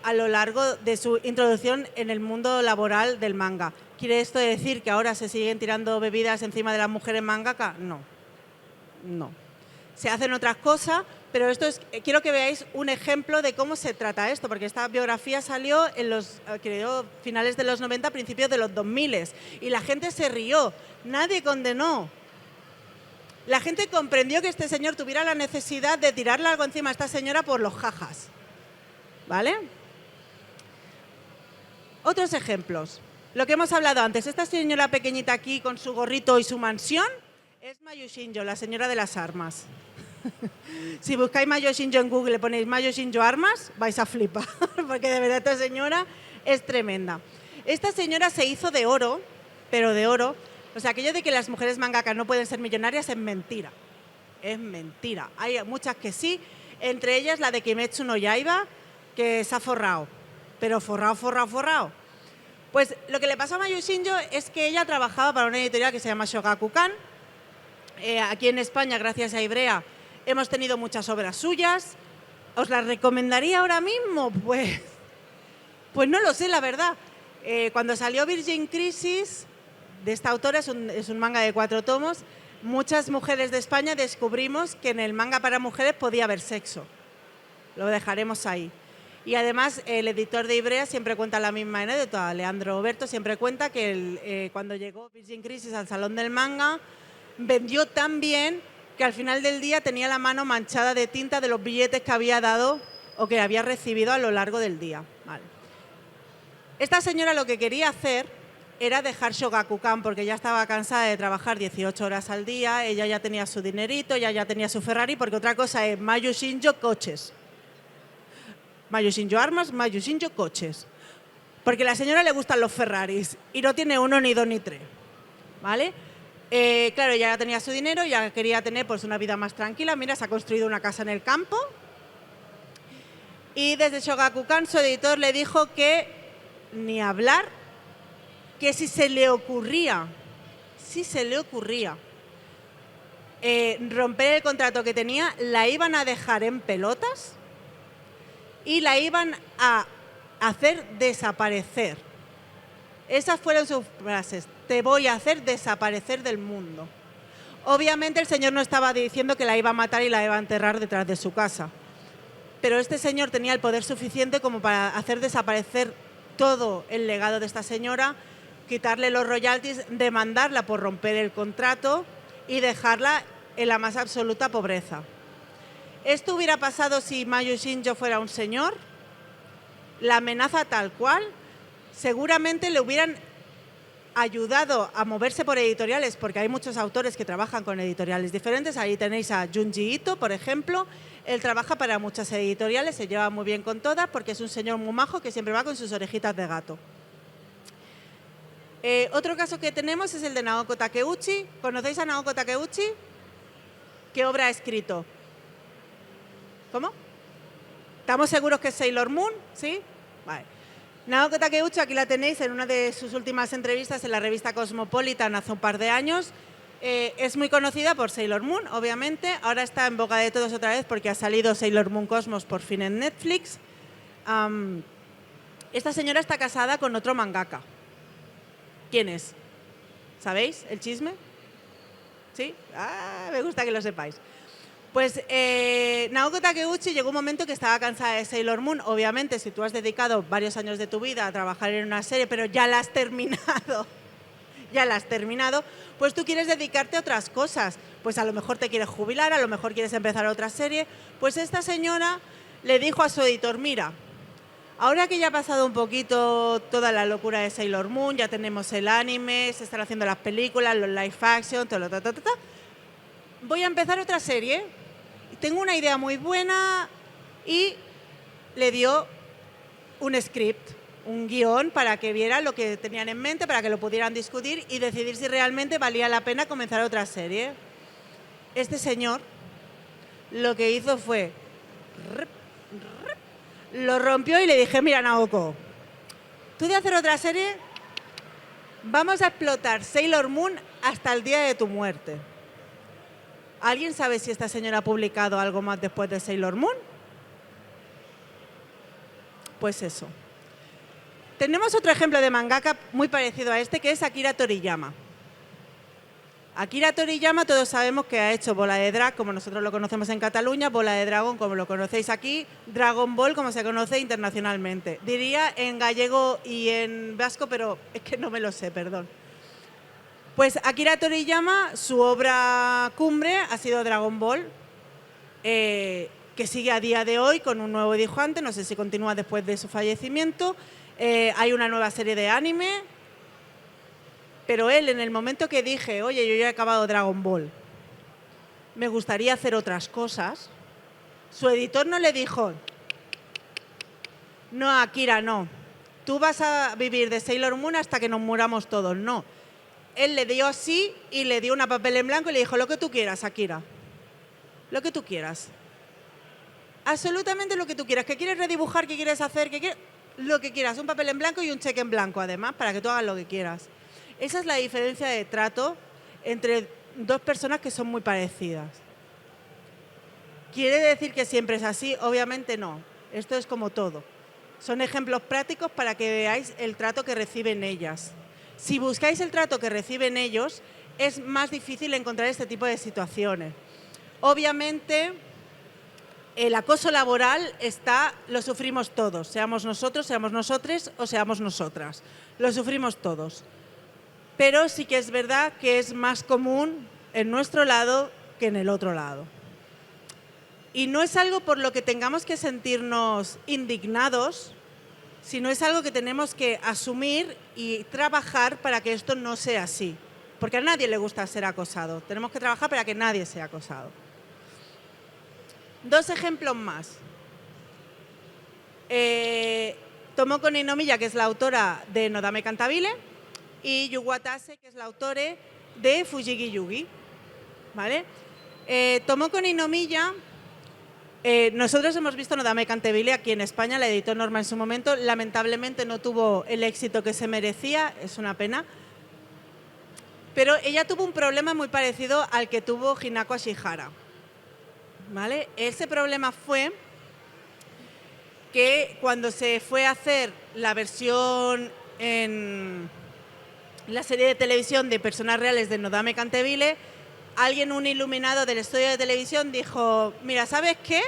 Speaker 1: a lo largo de su introducción en el mundo laboral del manga. ¿Quiere esto decir que ahora se siguen tirando bebidas encima de las mujeres mangaka? No, no. Se hacen otras cosas, pero esto es, quiero que veáis un ejemplo de cómo se trata esto, porque esta biografía salió en los, creo, finales de los 90, principios de los 2000, y la gente se rió, nadie condenó. La gente comprendió que este señor tuviera la necesidad de tirarle algo encima a esta señora por los jajas, ¿vale? Otros ejemplos. Lo que hemos hablado antes, esta señora pequeñita aquí con su gorrito y su mansión, es Mayu Shinjo, la señora de las armas. Si buscáis Mayu Shinjo en Google y ponéis Mayu Shinjo armas, vais a flipar, porque de verdad esta señora es tremenda. Esta señora se hizo de oro, pero de oro. O sea, aquello de que las mujeres mangakas no pueden ser millonarias es mentira. Es mentira. Hay muchas que sí, entre ellas la de Kimetsu no Yaiba, que se ha forrado. Pero forrado. Pues lo que le pasó a Mayu Shinjo es que ella trabajaba para una editorial que se llama Shogakukan. Aquí en España, gracias a Ibrea, hemos tenido muchas obras suyas. ¿Os las recomendaría ahora mismo? Pues no lo sé, la verdad. Cuando salió Virgin Crisis, de esta autora, es un manga de 4 tomos, muchas mujeres de España descubrimos que en el manga para mujeres podía haber sexo. Lo dejaremos ahí. Y además, el editor de Ibrea siempre cuenta la misma anécdota. Leandro Oberto siempre cuenta que cuando llegó Virgin Crisis al Salón del Manga, vendió tan bien que al final del día tenía la mano manchada de tinta de los billetes que había dado o que había recibido a lo largo del día. Vale. Esta señora lo que quería hacer era dejar Shogakukan porque ya estaba cansada de trabajar 18 horas al día, ella ya tenía su dinerito, ella ya tenía su Ferrari, porque otra cosa es Mayu Shinjo coches. Mayu Shinjo armas, Mayu Shinjo coches. Porque a la señora le gustan los Ferraris y no tiene 1, ni 2, ni 3. ¿Vale? Claro, ella ya tenía su dinero, ya quería tener pues, una vida más tranquila. Mira, se ha construido una casa en el campo. Y desde Shogakukan su editor le dijo que ni hablar, que si se le ocurría romper el contrato que tenía, la iban a dejar en pelotas y la iban a hacer desaparecer. Esas fueron sus frases: te voy a hacer desaparecer del mundo. Obviamente el señor no estaba diciendo que la iba a matar y la iba a enterrar detrás de su casa. Pero este señor tenía el poder suficiente como para hacer desaparecer todo el legado de esta señora, quitarle los royalties, demandarla por romper el contrato y dejarla en la más absoluta pobreza. ¿Esto hubiera pasado si Mayu Shinjo fuera un señor? La amenaza tal cual, seguramente le hubieran ayudado a moverse por editoriales, porque hay muchos autores que trabajan con editoriales diferentes. Ahí tenéis a Junji Ito, por ejemplo. Él trabaja para muchas editoriales, se lleva muy bien con todas, porque es un señor muy majo que siempre va con sus orejitas de gato. Otro caso que tenemos es el de Naoko Takeuchi. ¿Conocéis a Naoko Takeuchi? ¿Qué obra ha escrito? ¿Cómo? ¿Estamos seguros que es Sailor Moon? ¿Sí? Vale. Naoko Takeuchi, aquí la tenéis en una de sus últimas entrevistas en la revista Cosmopolitan hace un par de años. Es muy conocida por Sailor Moon, obviamente. Ahora está en boca de todos otra vez porque ha salido Sailor Moon Cosmos por fin en Netflix. Esta señora está casada con otro mangaka. ¿Quién es? ¿Sabéis el chisme? ¿Sí? Me gusta que lo sepáis. Pues Naoko Takeuchi llegó un momento que estaba cansada de Sailor Moon. Obviamente, si tú has dedicado varios años de tu vida a trabajar en una serie, pero ya la has terminado, pues tú quieres dedicarte a otras cosas. Pues a lo mejor te quieres jubilar, a lo mejor quieres empezar otra serie. Pues esta señora le dijo a su editor: mira, ahora que ya ha pasado un poquito toda la locura de Sailor Moon, ya tenemos el anime, se están haciendo las películas, los live action, todo lo voy a empezar otra serie. Tengo una idea muy buena. Y le dio un script, un guión, para que viera lo que tenían en mente, para que lo pudieran discutir y decidir si realmente valía la pena comenzar otra serie. Este señor lo que hizo fue lo rompió y le dije: mira, Naoko, tú de hacer otra serie, vamos a explotar Sailor Moon hasta el día de tu muerte. ¿Alguien sabe si esta señora ha publicado algo más después de Sailor Moon? Pues eso. Tenemos otro ejemplo de mangaka muy parecido a este, que es Akira Toriyama. Akira Toriyama, todos sabemos que ha hecho Bola de Drag, como nosotros lo conocemos en Cataluña, Bola de Dragón, como lo conocéis aquí, Dragon Ball, como se conoce internacionalmente. Diría en gallego y en vasco, pero es que no me lo sé, perdón. Pues Akira Toriyama, su obra cumbre ha sido Dragon Ball, que sigue a día de hoy con un nuevo dibujante, no sé si continúa después de su fallecimiento. Hay una nueva serie de anime. Pero él, en el momento que dije: oye, yo ya he acabado Dragon Ball, me gustaría hacer otras cosas, su editor no le dijo: no, Akira, no, tú vas a vivir de Sailor Moon hasta que nos muramos todos. No. Él le dio así y le dio una papel en blanco y le dijo: lo que tú quieras, Akira. Lo que tú quieras. Absolutamente lo que tú quieras. ¿Qué quieres redibujar? ¿Qué quieres hacer? ¿Qué quieres? Lo que quieras. Un papel en blanco y un cheque en blanco, además, para que tú hagas lo que quieras. Esa es la diferencia de trato entre dos personas que son muy parecidas. ¿Quiere decir que siempre es así? Obviamente no. Esto es como todo. Son ejemplos prácticos para que veáis el trato que reciben ellas. Si buscáis el trato que reciben ellos, es más difícil encontrar este tipo de situaciones. Obviamente, el acoso laboral lo sufrimos todos, seamos nosotros, seamos nosotres o seamos nosotras. Lo sufrimos todos. Pero sí que es verdad que es más común en nuestro lado que en el otro lado. Y no es algo por lo que tengamos que sentirnos indignados, sino es algo que tenemos que asumir y trabajar para que esto no sea así. Porque a nadie le gusta ser acosado. Tenemos que trabajar para que nadie sea acosado. 2 ejemplos más. Tomoko Ninomiya, que es la autora de Nodame Cantabile, y Yu Watase, que es la autora de Fujigi Yugi. ¿Vale? Tomoko Ninomiya, nosotros hemos visto Nodame Cantabile aquí en España, la editó Norma en su momento. Lamentablemente no tuvo el éxito que se merecía, es una pena. Pero ella tuvo un problema muy parecido al que tuvo Hinako Ashihara. ¿Vale? Ese problema fue que cuando se fue a hacer la versión en la serie de televisión de personas reales de Nodame Cantabile, un iluminado del estudio de televisión dijo, mira, ¿sabes qué?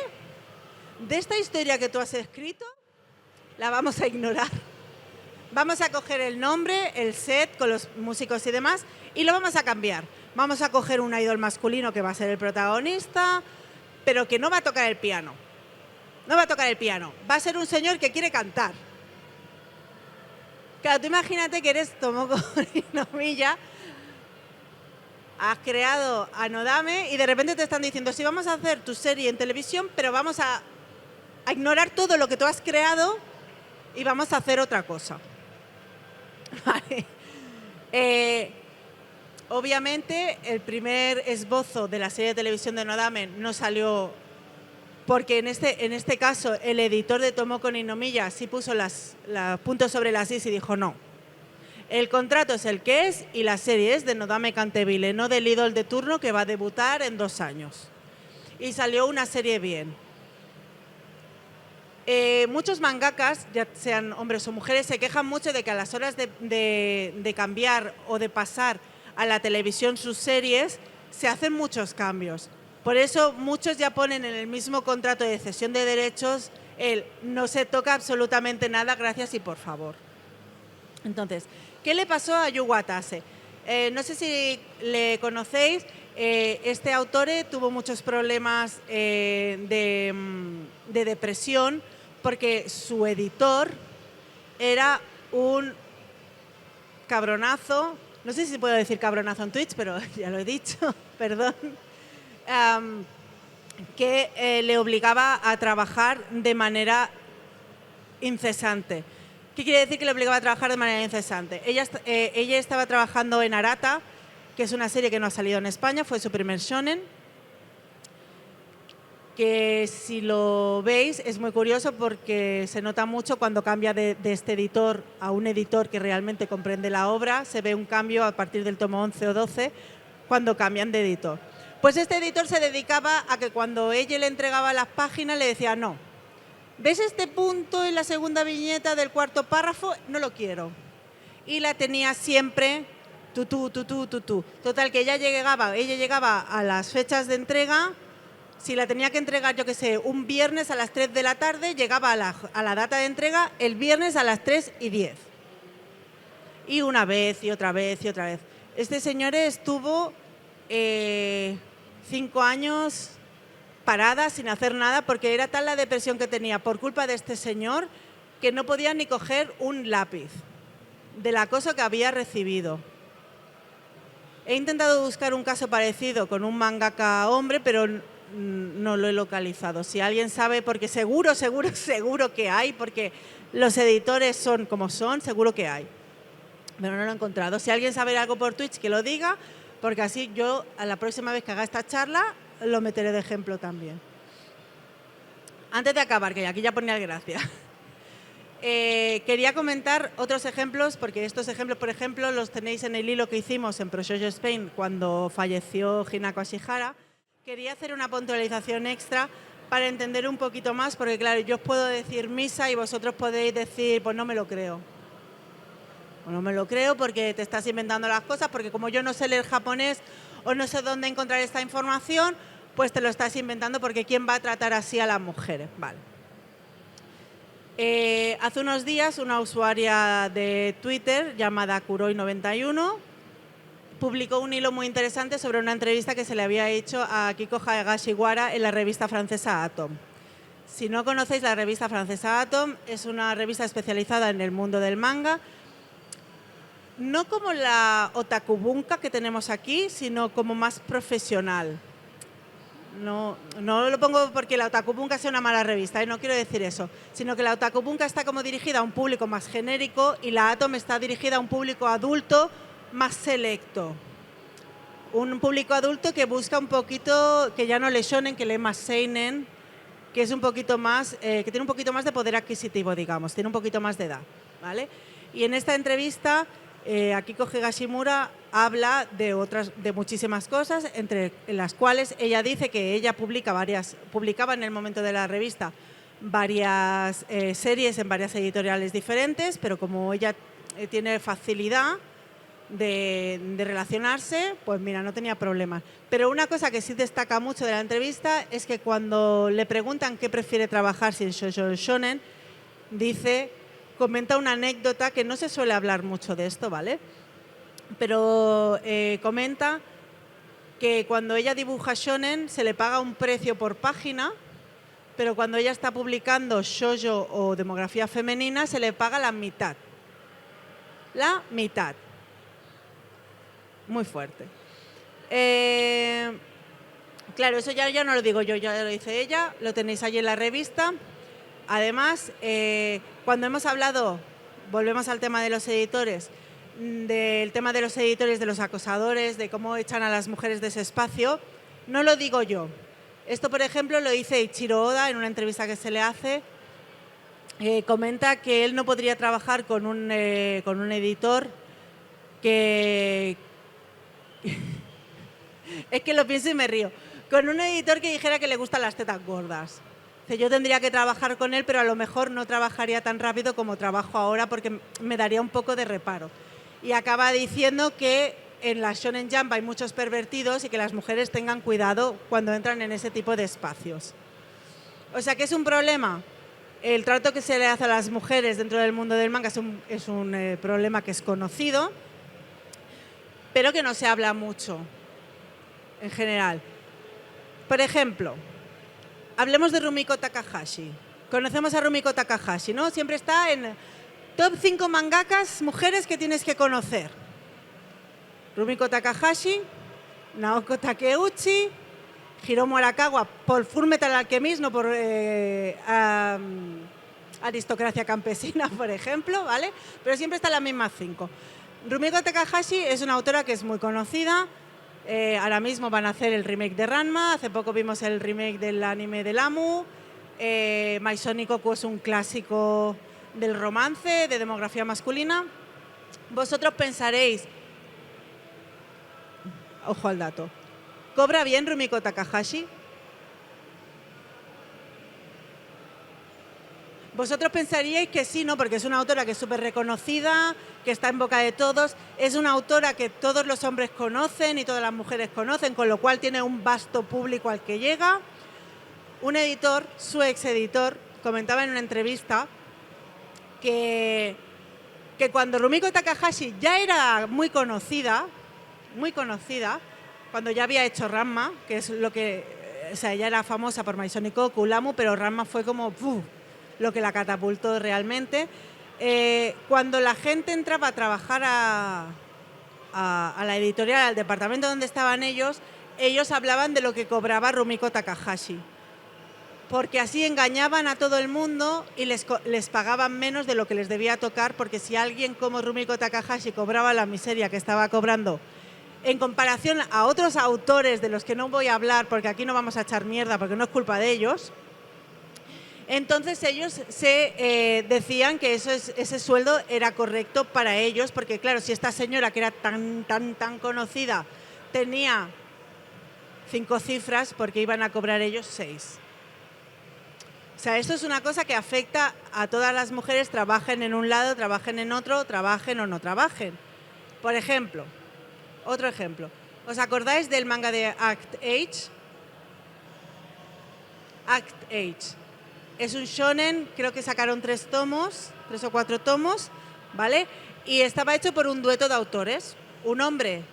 Speaker 1: De esta historia que tú has escrito, la vamos a ignorar. Vamos a coger el nombre, el set con los músicos y demás y lo vamos a cambiar. Vamos a coger un idol masculino que va a ser el protagonista, pero que no va a tocar el piano. No va a tocar el piano. Va a ser un señor que quiere cantar. Claro, tú imagínate que eres Tomoko Ninomiya, has creado a Nodame y de repente te están diciendo, sí, vamos a hacer tu serie en televisión, pero vamos a ignorar todo lo que tú has creado y vamos a hacer otra cosa. Vale. Obviamente, el primer esbozo de la serie de televisión de Nodame no salió porque en este caso el editor de Tomoko Ninomiya sí puso los puntos sobre las is y dijo no. El contrato es el que es y la serie es de Nodame Cantabile, no del ídol de turno que va a debutar en 2 años. Y salió una serie bien. Muchos mangakas, ya sean hombres o mujeres, se quejan mucho de que a las horas de cambiar o de pasar a la televisión sus series, se hacen muchos cambios. Por eso muchos ya ponen en el mismo contrato de cesión de derechos el no se toca absolutamente nada, gracias y por favor. Entonces, ¿qué le pasó a Yu Watase? No sé si le conocéis, este autor tuvo muchos problemas de depresión porque su editor era un cabronazo, no sé si puedo decir cabronazo en Twitch, pero ya lo he dicho, perdón, que le obligaba a trabajar de manera incesante. ¿Qué quiere decir que le obligaba a trabajar de manera incesante? Ella estaba trabajando en Arata, que es una serie que no ha salido en España, fue su primer shonen, que si lo veis es muy curioso porque se nota mucho cuando cambia de este editor a un editor que realmente comprende la obra, se ve un cambio a partir del tomo 11 o 12 cuando cambian de editor. Pues este editor se dedicaba a que cuando ella le entregaba las páginas le decía no. ¿Ves este punto en la segunda viñeta del 4.º párrafo? No lo quiero. Y la tenía siempre tutú. Total, que ella llegaba a las fechas de entrega, si la tenía que entregar, yo qué sé, un viernes a las 3 de la tarde, llegaba a la data de entrega el viernes a las 3:10. Y una vez, y otra vez, y otra vez. Este señor estuvo 5 años parada sin hacer nada porque era tal la depresión que tenía por culpa de este señor que no podía ni coger un lápiz del acoso que había recibido. He intentado buscar un caso parecido con un mangaka hombre, pero no lo he localizado. Si alguien sabe, porque seguro que hay, porque los editores son como son, seguro que hay. Pero no lo he encontrado. Si alguien sabe algo por Twitch, que lo diga, porque así yo a la próxima vez que haga esta charla lo meteré de ejemplo también. Antes de acabar, que aquí ya ponía el gracia, quería comentar otros ejemplos, porque estos ejemplos, por ejemplo, los tenéis en el hilo que hicimos en ProShoujo Spain cuando falleció Hinako Ashihara, Quería hacer una puntualización extra para entender un poquito más, porque claro, yo os puedo decir misa y vosotros podéis decir, pues no me lo creo. O no me lo creo porque te estás inventando las cosas, porque como yo no sé leer japonés o no sé dónde encontrar esta información, pues te lo estás inventando porque ¿quién va a tratar así a las mujeres? Vale. Hace unos días una usuaria de Twitter llamada Kuroi91 publicó un hilo muy interesante sobre una entrevista que se le había hecho a Kiko Hagashiwara en la revista francesa Atom. Si no conocéis la revista francesa Atom, es una revista especializada en el mundo del manga, no como la otakubunka que tenemos aquí, sino como más profesional. No lo pongo porque la otakubunka sea una mala revista, no quiero decir eso, sino que la otakubunka está como dirigida a un público más genérico y la Atom está dirigida a un público adulto más selecto. Un público adulto que busca un poquito, que ya no le shonen, que lee más seinen, que es un poquito más, que tiene un poquito más de poder adquisitivo, digamos, tiene un poquito más de edad, ¿vale? Y en esta entrevista Akiko Higashimura habla de muchísimas cosas, entre las cuales ella dice que ella publicaba en el momento de la revista varias series en varias editoriales diferentes, pero como ella tiene facilidad de relacionarse, pues mira, no tenía problemas. Pero una cosa que sí destaca mucho de la entrevista es que cuando le preguntan qué prefiere trabajar, si en shoujo o shonen, comenta una anécdota que no se suele hablar mucho de esto, ¿vale? Pero comenta que cuando ella dibuja shonen se le paga un precio por página, pero cuando ella está publicando shoujo o demografía femenina se le paga la mitad. La mitad. Muy fuerte. Claro, eso ya no lo digo yo, ya lo dice ella, lo tenéis allí en la revista. Además, cuando hemos hablado, volvemos al tema de los editores, del tema de los editores, de los acosadores, de cómo echan a las mujeres de ese espacio, no lo digo yo. Esto, por ejemplo, lo dice Ichiro Oda en una entrevista que se le hace. Comenta que él no podría trabajar con un editor que... es que lo pienso y me río. Con un editor que dijera que le gustan las tetas gordas. Yo tendría que trabajar con él, pero a lo mejor no trabajaría tan rápido como trabajo ahora porque me daría un poco de reparo. Y acaba diciendo que en la Shonen Jump hay muchos pervertidos y que las mujeres tengan cuidado cuando entran en ese tipo de espacios. O sea que es un problema. El trato que se le hace a las mujeres dentro del mundo del manga es un problema que es conocido, pero que no se habla mucho en general. Por ejemplo, hablemos de Rumiko Takahashi. Conocemos a Rumiko Takahashi, ¿no? Siempre está en top 5 mangakas mujeres que tienes que conocer. Rumiko Takahashi, Naoko Takeuchi, Hiromu Arakawa por Fullmetal Alchemist, no por Aristocracia Campesina, por ejemplo, ¿vale? Pero siempre está en las mismas 5. Rumiko Takahashi es una autora que es muy conocida. Ahora mismo van a hacer el remake de Ranma, hace poco vimos el remake del anime de Lamu. Mai Sonikoku es un clásico del romance, de demografía masculina. Vosotros pensaréis, ojo al dato, ¿cobra bien Rumiko Takahashi? Vosotros pensaríais que sí, ¿no? Porque es una autora que es súper reconocida, que está en boca de todos. Es una autora que todos los hombres conocen y todas las mujeres conocen, con lo cual tiene un vasto público al que llega. Un editor, su ex editor, comentaba en una entrevista que cuando Rumiko Takahashi ya era muy conocida, cuando ya había hecho Ranma, que es lo que... O sea, ella era famosa por Mai Sonikoku, Lamu, pero Ranma fue como... lo que la catapultó realmente. Cuando la gente entraba a trabajar a la editorial, al departamento donde estaban ellos hablaban de lo que cobraba Rumiko Takahashi, porque así engañaban a todo el mundo y les pagaban menos de lo que les debía tocar, porque si alguien como Rumiko Takahashi cobraba la miseria que estaba cobrando en comparación a otros autores de los que no voy a hablar, porque aquí no vamos a echar mierda, porque no es culpa de ellos. Entonces ellos decían que ese sueldo era correcto para ellos, porque claro, si esta señora que era tan conocida tenía 5 cifras porque iban a cobrar ellos 6. O sea, esto es una cosa que afecta a todas las mujeres, trabajen en un lado, trabajen en otro, trabajen o no trabajen. Por ejemplo, otro ejemplo. ¿Os acordáis del manga de Act Age? Act Age. Es un shonen, creo que sacaron 3 o 4 tomos, ¿vale? Y estaba hecho por un dueto de autores. Un hombre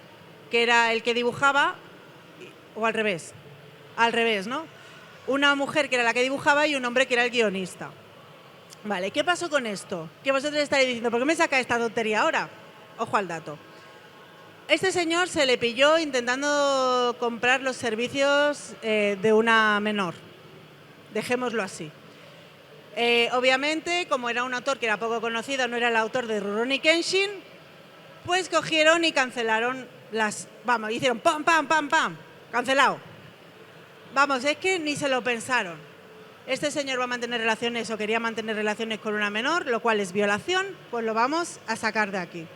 Speaker 1: que era el que dibujaba, o al revés, ¿no? Una mujer que era la que dibujaba y un hombre que era el guionista. Vale, ¿qué pasó con esto? Que vosotros estaréis diciendo, ¿por qué me saca esta tontería ahora? Ojo al dato. Este señor se le pilló intentando comprar los servicios de una menor. Dejémoslo así. Obviamente, como era un autor que era poco conocido, no era el autor de Rurouni Kenshin, pues cogieron y cancelaron las... Vamos, hicieron pam, pam, pam, pam, cancelado. Vamos, es que ni se lo pensaron. Este señor va a mantener relaciones o quería mantener relaciones con una menor, lo cual es violación, pues lo vamos a sacar de aquí.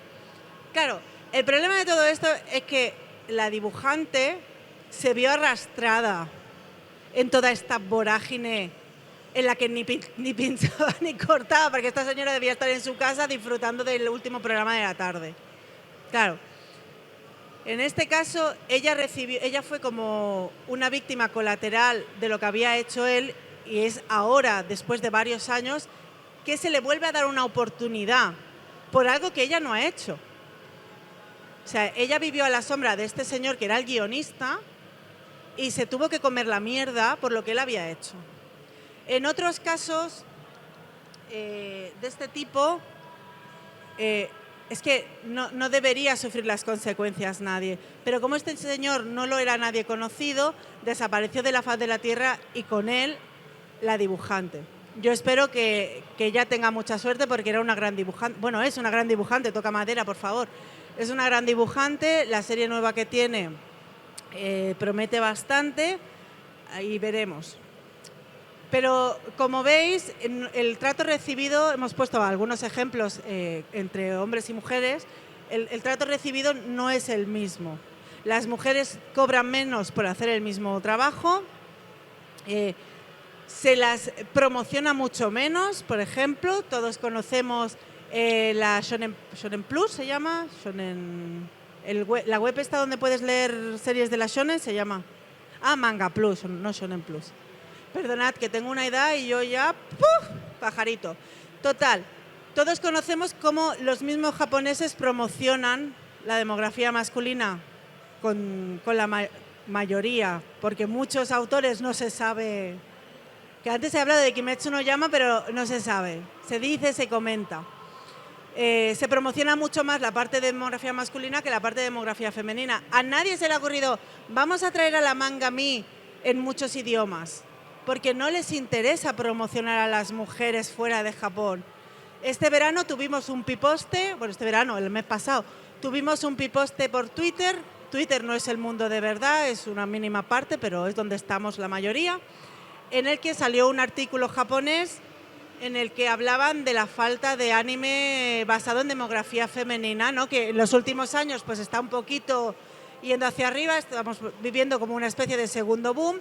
Speaker 1: Claro, el problema de todo esto es que la dibujante se vio arrastrada en toda esta vorágine en la que ni pinchaba ni cortaba, porque esta señora debía estar en su casa disfrutando del último programa de la tarde. Claro. En este caso, ella fue como una víctima colateral de lo que había hecho él y es ahora, después de varios años, que se le vuelve a dar una oportunidad por algo que ella no ha hecho. O sea, ella vivió a la sombra de este señor que era el guionista y se tuvo que comer la mierda por lo que él había hecho. En otros casos de este tipo, es que no debería sufrir las consecuencias nadie. Pero como este señor no lo era nadie conocido, desapareció de la faz de la tierra y con él la dibujante. Yo espero que ella tenga mucha suerte porque era una gran dibujante. Bueno, es una gran dibujante, toca madera, por favor. Es una gran dibujante, la serie nueva que tiene promete bastante y veremos. Pero como veis, en el trato recibido, hemos puesto algunos ejemplos entre hombres y mujeres, el trato recibido no es el mismo. Las mujeres cobran menos por hacer el mismo trabajo, se las promociona mucho menos, por ejemplo, todos conocemos la Shonen Plus, se llama, la web está donde puedes leer series de la Shonen, se llama, Manga Plus, no Shonen Plus. Perdonad, que tengo una edad y yo ya, ¡puf!, pajarito. Total, todos conocemos cómo los mismos japoneses promocionan la demografía masculina con la mayoría, porque muchos autores no se sabe, que antes se ha hablado de Kimetsu no Yaiba, pero no se sabe, se dice, se comenta. Se promociona mucho más la parte de demografía masculina que la parte de demografía femenina. A nadie se le ha ocurrido, vamos a traer a la manga mi en muchos idiomas, porque no les interesa promocionar a las mujeres fuera de Japón. Este verano tuvimos un piposte, bueno, este verano, el mes pasado, tuvimos un piposte por Twitter. Twitter no es el mundo de verdad, es una mínima parte, pero es donde estamos la mayoría, en el que salió un artículo japonés en el que hablaban de la falta de anime basado en demografía femenina, ¿no? Que en los últimos años pues está un poquito yendo hacia arriba, estamos viviendo como una especie de segundo boom,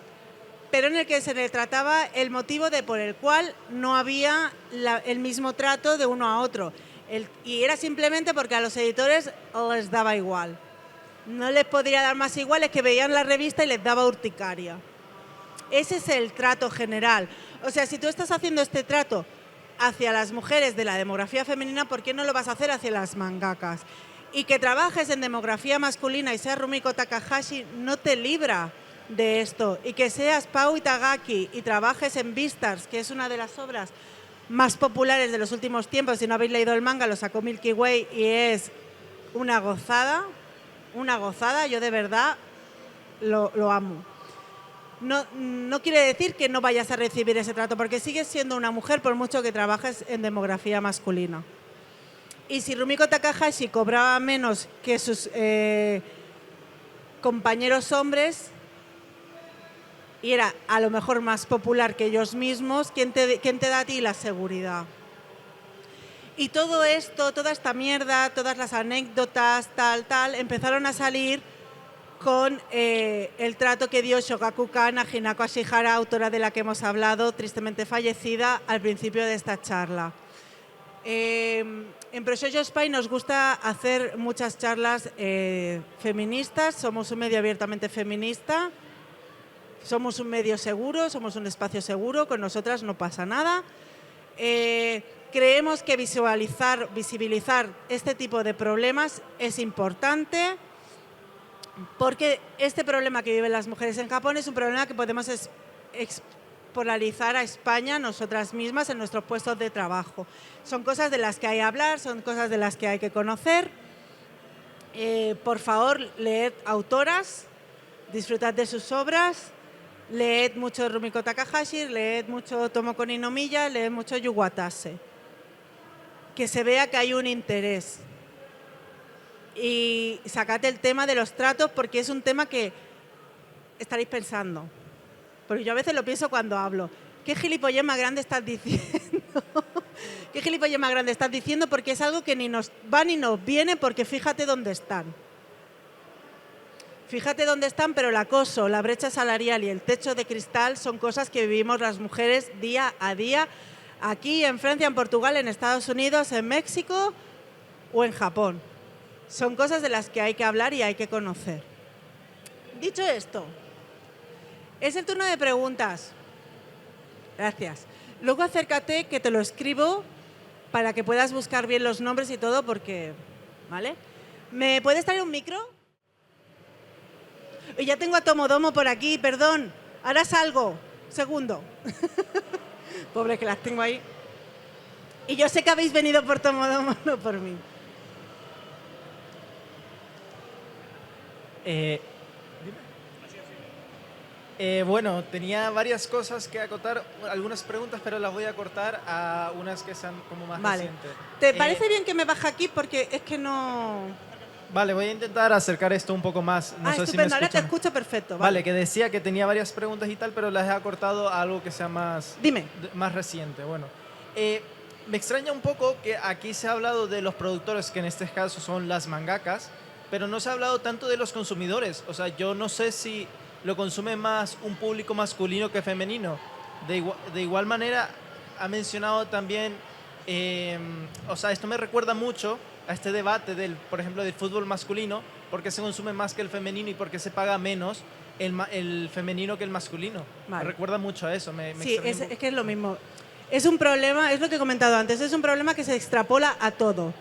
Speaker 1: pero en el que se le trataba el motivo por el cual no había el mismo trato de uno a otro. Y era simplemente porque a los editores les daba igual. No les podría dar más igual, es que veían la revista y les daba urticaria. Ese es el trato general. O sea, si tú estás haciendo este trato hacia las mujeres de la demografía femenina, ¿por qué no lo vas a hacer hacia las mangakas? Y que trabajes en demografía masculina y seas Rumiko Takahashi no te libra de esto, y que seas Pau Itagaki y trabajes en Beastars, que es una de las obras más populares de los últimos tiempos. Si no habéis leído el manga, lo sacó Milky Way y es una gozada, yo de verdad lo amo. No quiere decir que no vayas a recibir ese trato, porque sigues siendo una mujer por mucho que trabajes en demografía masculina. Y si Rumiko Takahashi cobraba menos que sus compañeros hombres, y era a lo mejor más popular que ellos mismos, ¿quién te da a ti la seguridad? Y todo esto, toda esta mierda, todas las anécdotas, tal, empezaron a salir con el trato que dio Shogaku Kan a Hinako Ashihara, autora de la que hemos hablado, tristemente fallecida, al principio de esta charla. En ProShoujo Spain nos gusta hacer muchas charlas feministas, somos un medio abiertamente feminista, somos un medio seguro, somos un espacio seguro, con nosotras no pasa nada. Creemos que visibilizar este tipo de problemas es importante porque este problema que viven las mujeres en Japón es un problema que podemos expolarizar a España nosotras mismas en nuestros puestos de trabajo. Son cosas de las que hay que hablar, son cosas de las que hay que conocer. Por favor, leed autoras, disfrutad de sus obras, leed mucho Rumiko Takahashi, leed mucho Tomoko Ninomiya, leed mucho Yu Watase. Que se vea que hay un interés. Y sacate el tema de los tratos porque es un tema que estaréis pensando. Porque yo a veces lo pienso cuando hablo. ¿Qué gilipollez más grande estás diciendo? ¿Qué gilipollez más grande estás diciendo? Porque es algo que ni nos va ni nos viene porque fíjate dónde están. Fíjate dónde están, pero el acoso, la brecha salarial y el techo de cristal son cosas que vivimos las mujeres día a día, aquí en Francia, en Portugal, en Estados Unidos, en México o en Japón. Son cosas de las que hay que hablar y hay que conocer. Dicho esto, es el turno de preguntas. Gracias. Luego acércate que te lo escribo para que puedas buscar bien los nombres y todo porque, ¿vale? ¿Me puedes traer un micro? Ya tengo a Tomodomo por aquí, perdón. Ahora salgo. Segundo. Pobre que las tengo ahí. Y yo sé que habéis venido por Tomodomo, no por mí.
Speaker 3: Bueno, tenía varias cosas que acotar, algunas preguntas, pero las voy a cortar a unas que sean como más recientes.
Speaker 1: ¿Te parece bien que me baje aquí? Porque es que no...
Speaker 3: Vale, voy a intentar acercar esto un poco más. No sé
Speaker 1: estupendo,
Speaker 3: si me
Speaker 1: ahora te
Speaker 3: escuchan.
Speaker 1: escucho perfecto.
Speaker 3: Vale, que decía que tenía varias preguntas y tal, pero las he acortado a algo que sea más...
Speaker 1: Dime.
Speaker 3: Más reciente. Bueno, me extraña un poco que aquí se ha hablado de los productores, que en este caso son las mangakas, pero no se ha hablado tanto de los consumidores. O sea, yo no sé si lo consume más un público masculino que femenino. De igual manera, ha mencionado también, o sea, esto me recuerda mucho a este debate, por ejemplo, del fútbol masculino, porque se consume más que el femenino y porque se paga menos el femenino que el masculino.
Speaker 1: Vale.
Speaker 3: Me recuerda mucho a eso.
Speaker 1: Sí, es que es lo mismo. Es un problema, es lo que he comentado antes, es un problema que se extrapola a todo.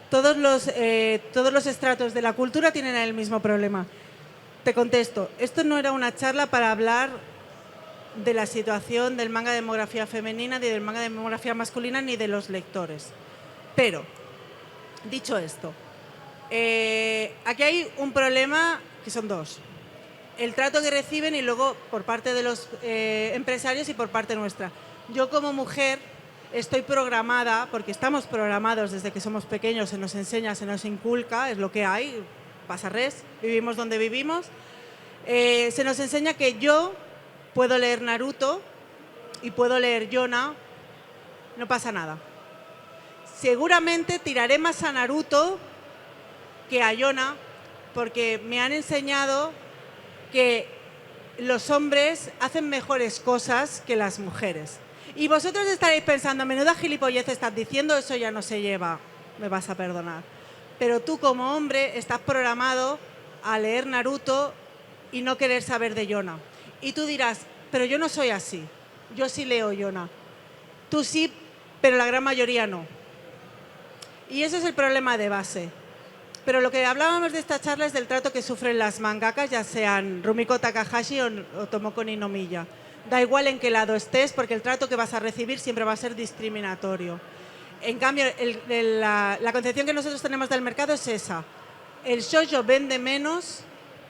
Speaker 1: Todos los estratos de la cultura tienen el mismo problema. Te contesto, esto no era una charla para hablar de la situación del manga de demografía femenina, ni del manga de demografía masculina, ni de los lectores. Pero, dicho esto, aquí hay un problema que son dos. El trato que reciben y luego por parte de los empresarios y por parte nuestra. Yo como mujer estoy programada, porque estamos programados desde que somos pequeños, se nos enseña, se nos inculca, es lo que hay, pasa res, vivimos donde vivimos. Se nos enseña que yo puedo leer Naruto y puedo leer Yona, no pasa nada. Seguramente tiraré más a Naruto que a Yona, porque me han enseñado que los hombres hacen mejores cosas que las mujeres. Y vosotros estaréis pensando, menuda gilipollez estás diciendo, eso ya no se lleva, me vas a perdonar. Pero tú como hombre estás programado a leer Naruto y no querer saber de Yona. Y tú dirás, pero yo no soy así, yo sí leo Yona. Tú sí, pero la gran mayoría no. Y ese es el problema de base. Pero lo que hablábamos de esta charla es del trato que sufren las mangakas, ya sean Rumiko Takahashi o Tomoko Ninomiya. Da igual en qué lado estés, porque el trato que vas a recibir siempre va a ser discriminatorio. En cambio, la concepción que nosotros tenemos del mercado es esa. El shoujo vende menos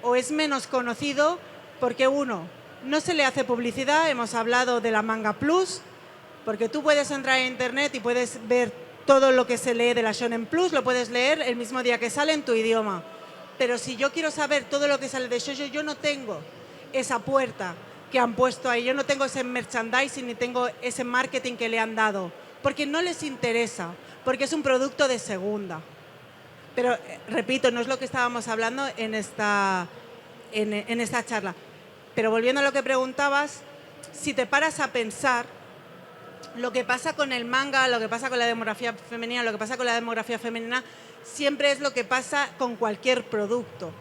Speaker 1: o es menos conocido porque, uno, no se le hace publicidad. Hemos hablado de la Manga Plus, porque tú puedes entrar en internet y puedes ver todo lo que se lee de la Shonen Plus, lo puedes leer el mismo día que sale en tu idioma. Pero si yo quiero saber todo lo que sale de shoujo, yo no tengo esa puerta que han puesto ahí. Yo no tengo ese merchandising ni tengo ese marketing que le han dado, porque no les interesa, porque es un producto de segunda. Pero, repito, no es lo que estábamos hablando en esta en esta charla. Pero volviendo a lo que preguntabas, si te paras a pensar, lo que pasa con el manga, lo que pasa con la demografía femenina, lo que pasa con la demografía femenina, siempre es lo que pasa con cualquier producto.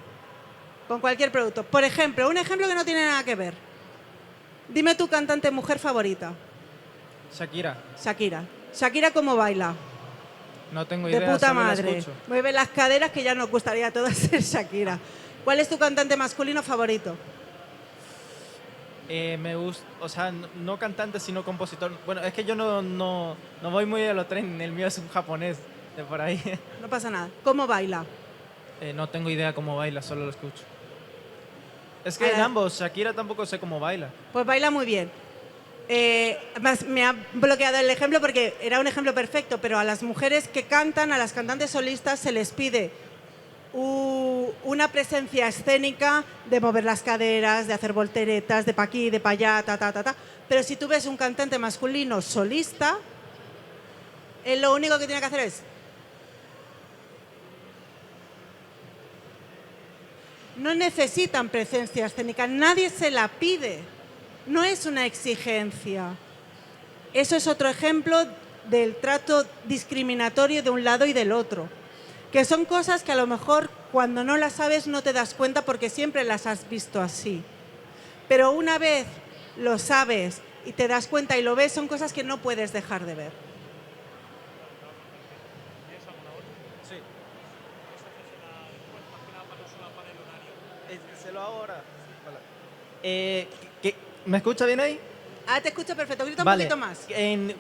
Speaker 1: Con cualquier producto. Por ejemplo, un ejemplo que no tiene nada que ver. Dime tu cantante mujer favorita.
Speaker 3: Shakira.
Speaker 1: Shakira. Shakira, ¿cómo baila?
Speaker 3: No tengo
Speaker 1: De
Speaker 3: idea,
Speaker 1: puta
Speaker 3: solo la
Speaker 1: madre.
Speaker 3: escucho.
Speaker 1: Mueve las caderas que ya nos gustaría a todas ser Shakira. ¿Cuál es tu cantante masculino favorito?
Speaker 3: Me gusta, o sea, no cantante, sino compositor. Bueno, es que yo no voy muy a los tren, el mío es un japonés de por ahí.
Speaker 1: No pasa nada. ¿Cómo baila?
Speaker 3: No tengo idea cómo baila, solo lo escucho. Es que
Speaker 1: Ahora-
Speaker 3: en ambos, Shakira tampoco sé cómo baila.
Speaker 1: Pues baila muy bien. Me ha bloqueado el ejemplo porque era un ejemplo perfecto, pero a las mujeres que cantan, a las cantantes solistas, se les pide una presencia escénica de mover las caderas, de hacer volteretas, de pa' aquí, de pa' allá, ta, ta, ta, ta. Pero si tú ves un cantante masculino solista, él lo único que tiene que hacer es... No necesitan presencia escénica, nadie se la pide. No es una exigencia. Eso es otro ejemplo del trato discriminatorio de un lado y del otro. Que son cosas que a lo mejor cuando no las sabes no te das cuenta porque siempre las has visto así. Pero una vez lo sabes y te das cuenta y lo ves, son cosas que no puedes dejar de ver.
Speaker 3: Sí. Se lo hago ahora. ¿Me escucha bien ahí?
Speaker 1: Ah, te escucho perfecto. Grita un
Speaker 3: Vale.
Speaker 1: poquito más.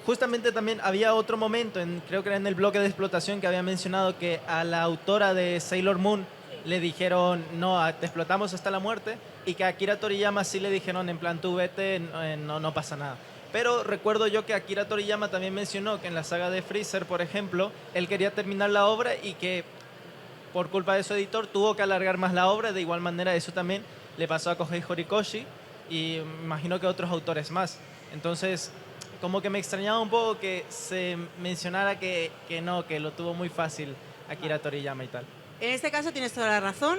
Speaker 3: Justamente también había otro momento, creo que era en el bloque de explotación, que había mencionado que a la autora de Sailor Moon le dijeron, no, te explotamos hasta la muerte, y que a Akira Toriyama sí le dijeron, en plan, tú vete, no pasa nada. Pero recuerdo yo que Akira Toriyama también mencionó que en la saga de Freezer, por ejemplo, él quería terminar la obra y que por culpa de su editor tuvo que alargar más la obra. De igual manera, eso también le pasó a Kohei Horikoshi y me imagino que otros autores más. Entonces, como que me extrañaba un poco que se mencionara que no, que lo tuvo muy fácil Akira Toriyama y tal.
Speaker 1: En este caso tienes toda la razón,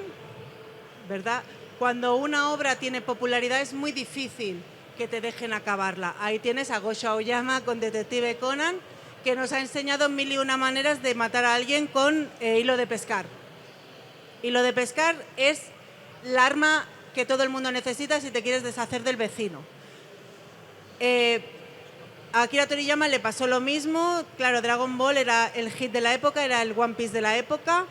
Speaker 1: ¿verdad? Cuando una obra tiene popularidad es muy difícil que te dejen acabarla. Ahí tienes a Gosho Aoyama con Detective Conan, que nos ha enseñado mil y una maneras de matar a alguien con hilo de pescar. Hilo de pescar es el arma que todo el mundo necesita si te quieres deshacer del vecino. A Akira Toriyama le pasó lo mismo. Claro, Dragon Ball era el hit de la época, era el One Piece de la época.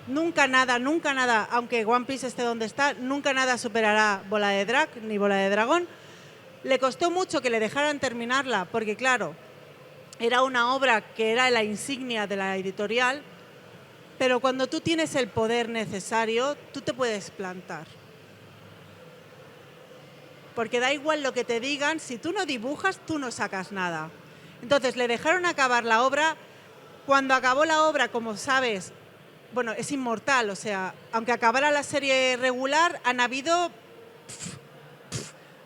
Speaker 1: Nunca nada, aunque One Piece esté donde está, nunca nada superará Bola de Drag ni Bola de Dragón. Le costó mucho que le dejaran terminarla, porque claro, era una obra que era la insignia de la editorial, pero cuando tú tienes el poder necesario, tú te puedes plantar. Porque da igual lo que te digan, si tú no dibujas, tú no sacas nada. Entonces le dejaron acabar la obra. Cuando acabó la obra, como sabes, bueno, es inmortal, o sea, aunque acabara la serie regular, han habido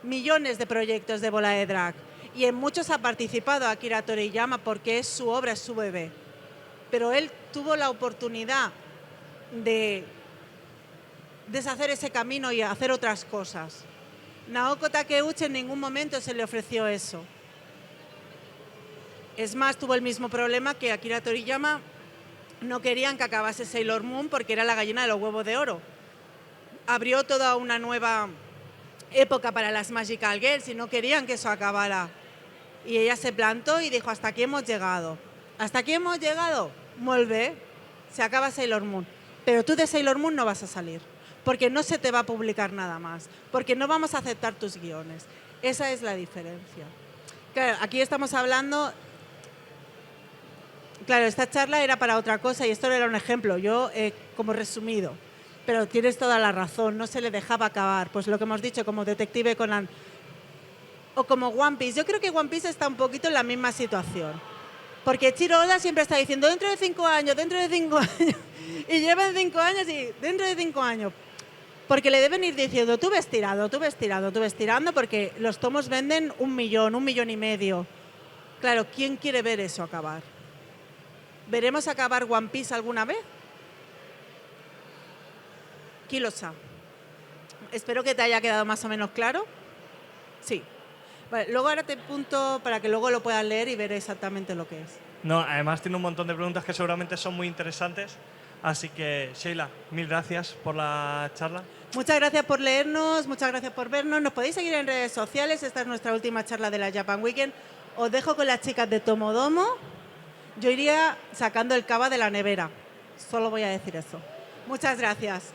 Speaker 1: millones de proyectos de Bola de Drag. Y en muchos ha participado Akira Toriyama porque es su obra, es su bebé. Pero él tuvo la oportunidad de deshacer ese camino y hacer otras cosas. Naoko Takeuchi en ningún momento se le ofreció eso. Es más, tuvo el mismo problema que Akira Toriyama. No querían que acabase Sailor Moon porque era la gallina de los huevos de oro. Abrió toda una nueva época para las Magical Girls y no querían que eso acabara. Y ella se plantó y dijo, hasta aquí hemos llegado. ¿Hasta aquí hemos llegado? Molt bé, se acaba Sailor Moon. Pero tú de Sailor Moon no vas a salir, porque no se te va a publicar nada más, porque no vamos a aceptar tus guiones. Esa es la diferencia. Claro, aquí estamos hablando... Claro, esta charla era para otra cosa y esto era un ejemplo, yo como resumido. Pero tienes toda la razón, no se le dejaba acabar. Pues lo que hemos dicho, como Detective Conan o como One Piece. Yo creo que One Piece está un poquito en la misma situación. Porque Chiro Oda siempre está diciendo dentro de 5 años, dentro de 5 años. Y llevan 5 años y dentro de 5 años. Porque le deben ir diciendo, tú ves tirando, porque los tomos venden 1 millón, 1,5 millones. Claro, ¿quién quiere ver eso acabar? ¿Veremos acabar One Piece alguna vez? ¿Quién lo sabe? espero que te haya quedado más o menos claro. Sí. Vale, luego ahora te punto para que luego lo puedas leer y ver exactamente lo que es.
Speaker 2: No, además tiene un montón de preguntas que seguramente son muy interesantes. Así que, Sheila, mil gracias por la charla.
Speaker 1: Muchas gracias por leernos, muchas gracias por vernos. Nos podéis seguir en redes sociales. Esta es nuestra última charla de la Japan Weekend. Os dejo con las chicas de Tomodomo. Yo iría sacando el cava de la nevera. Solo voy a decir eso. Muchas gracias.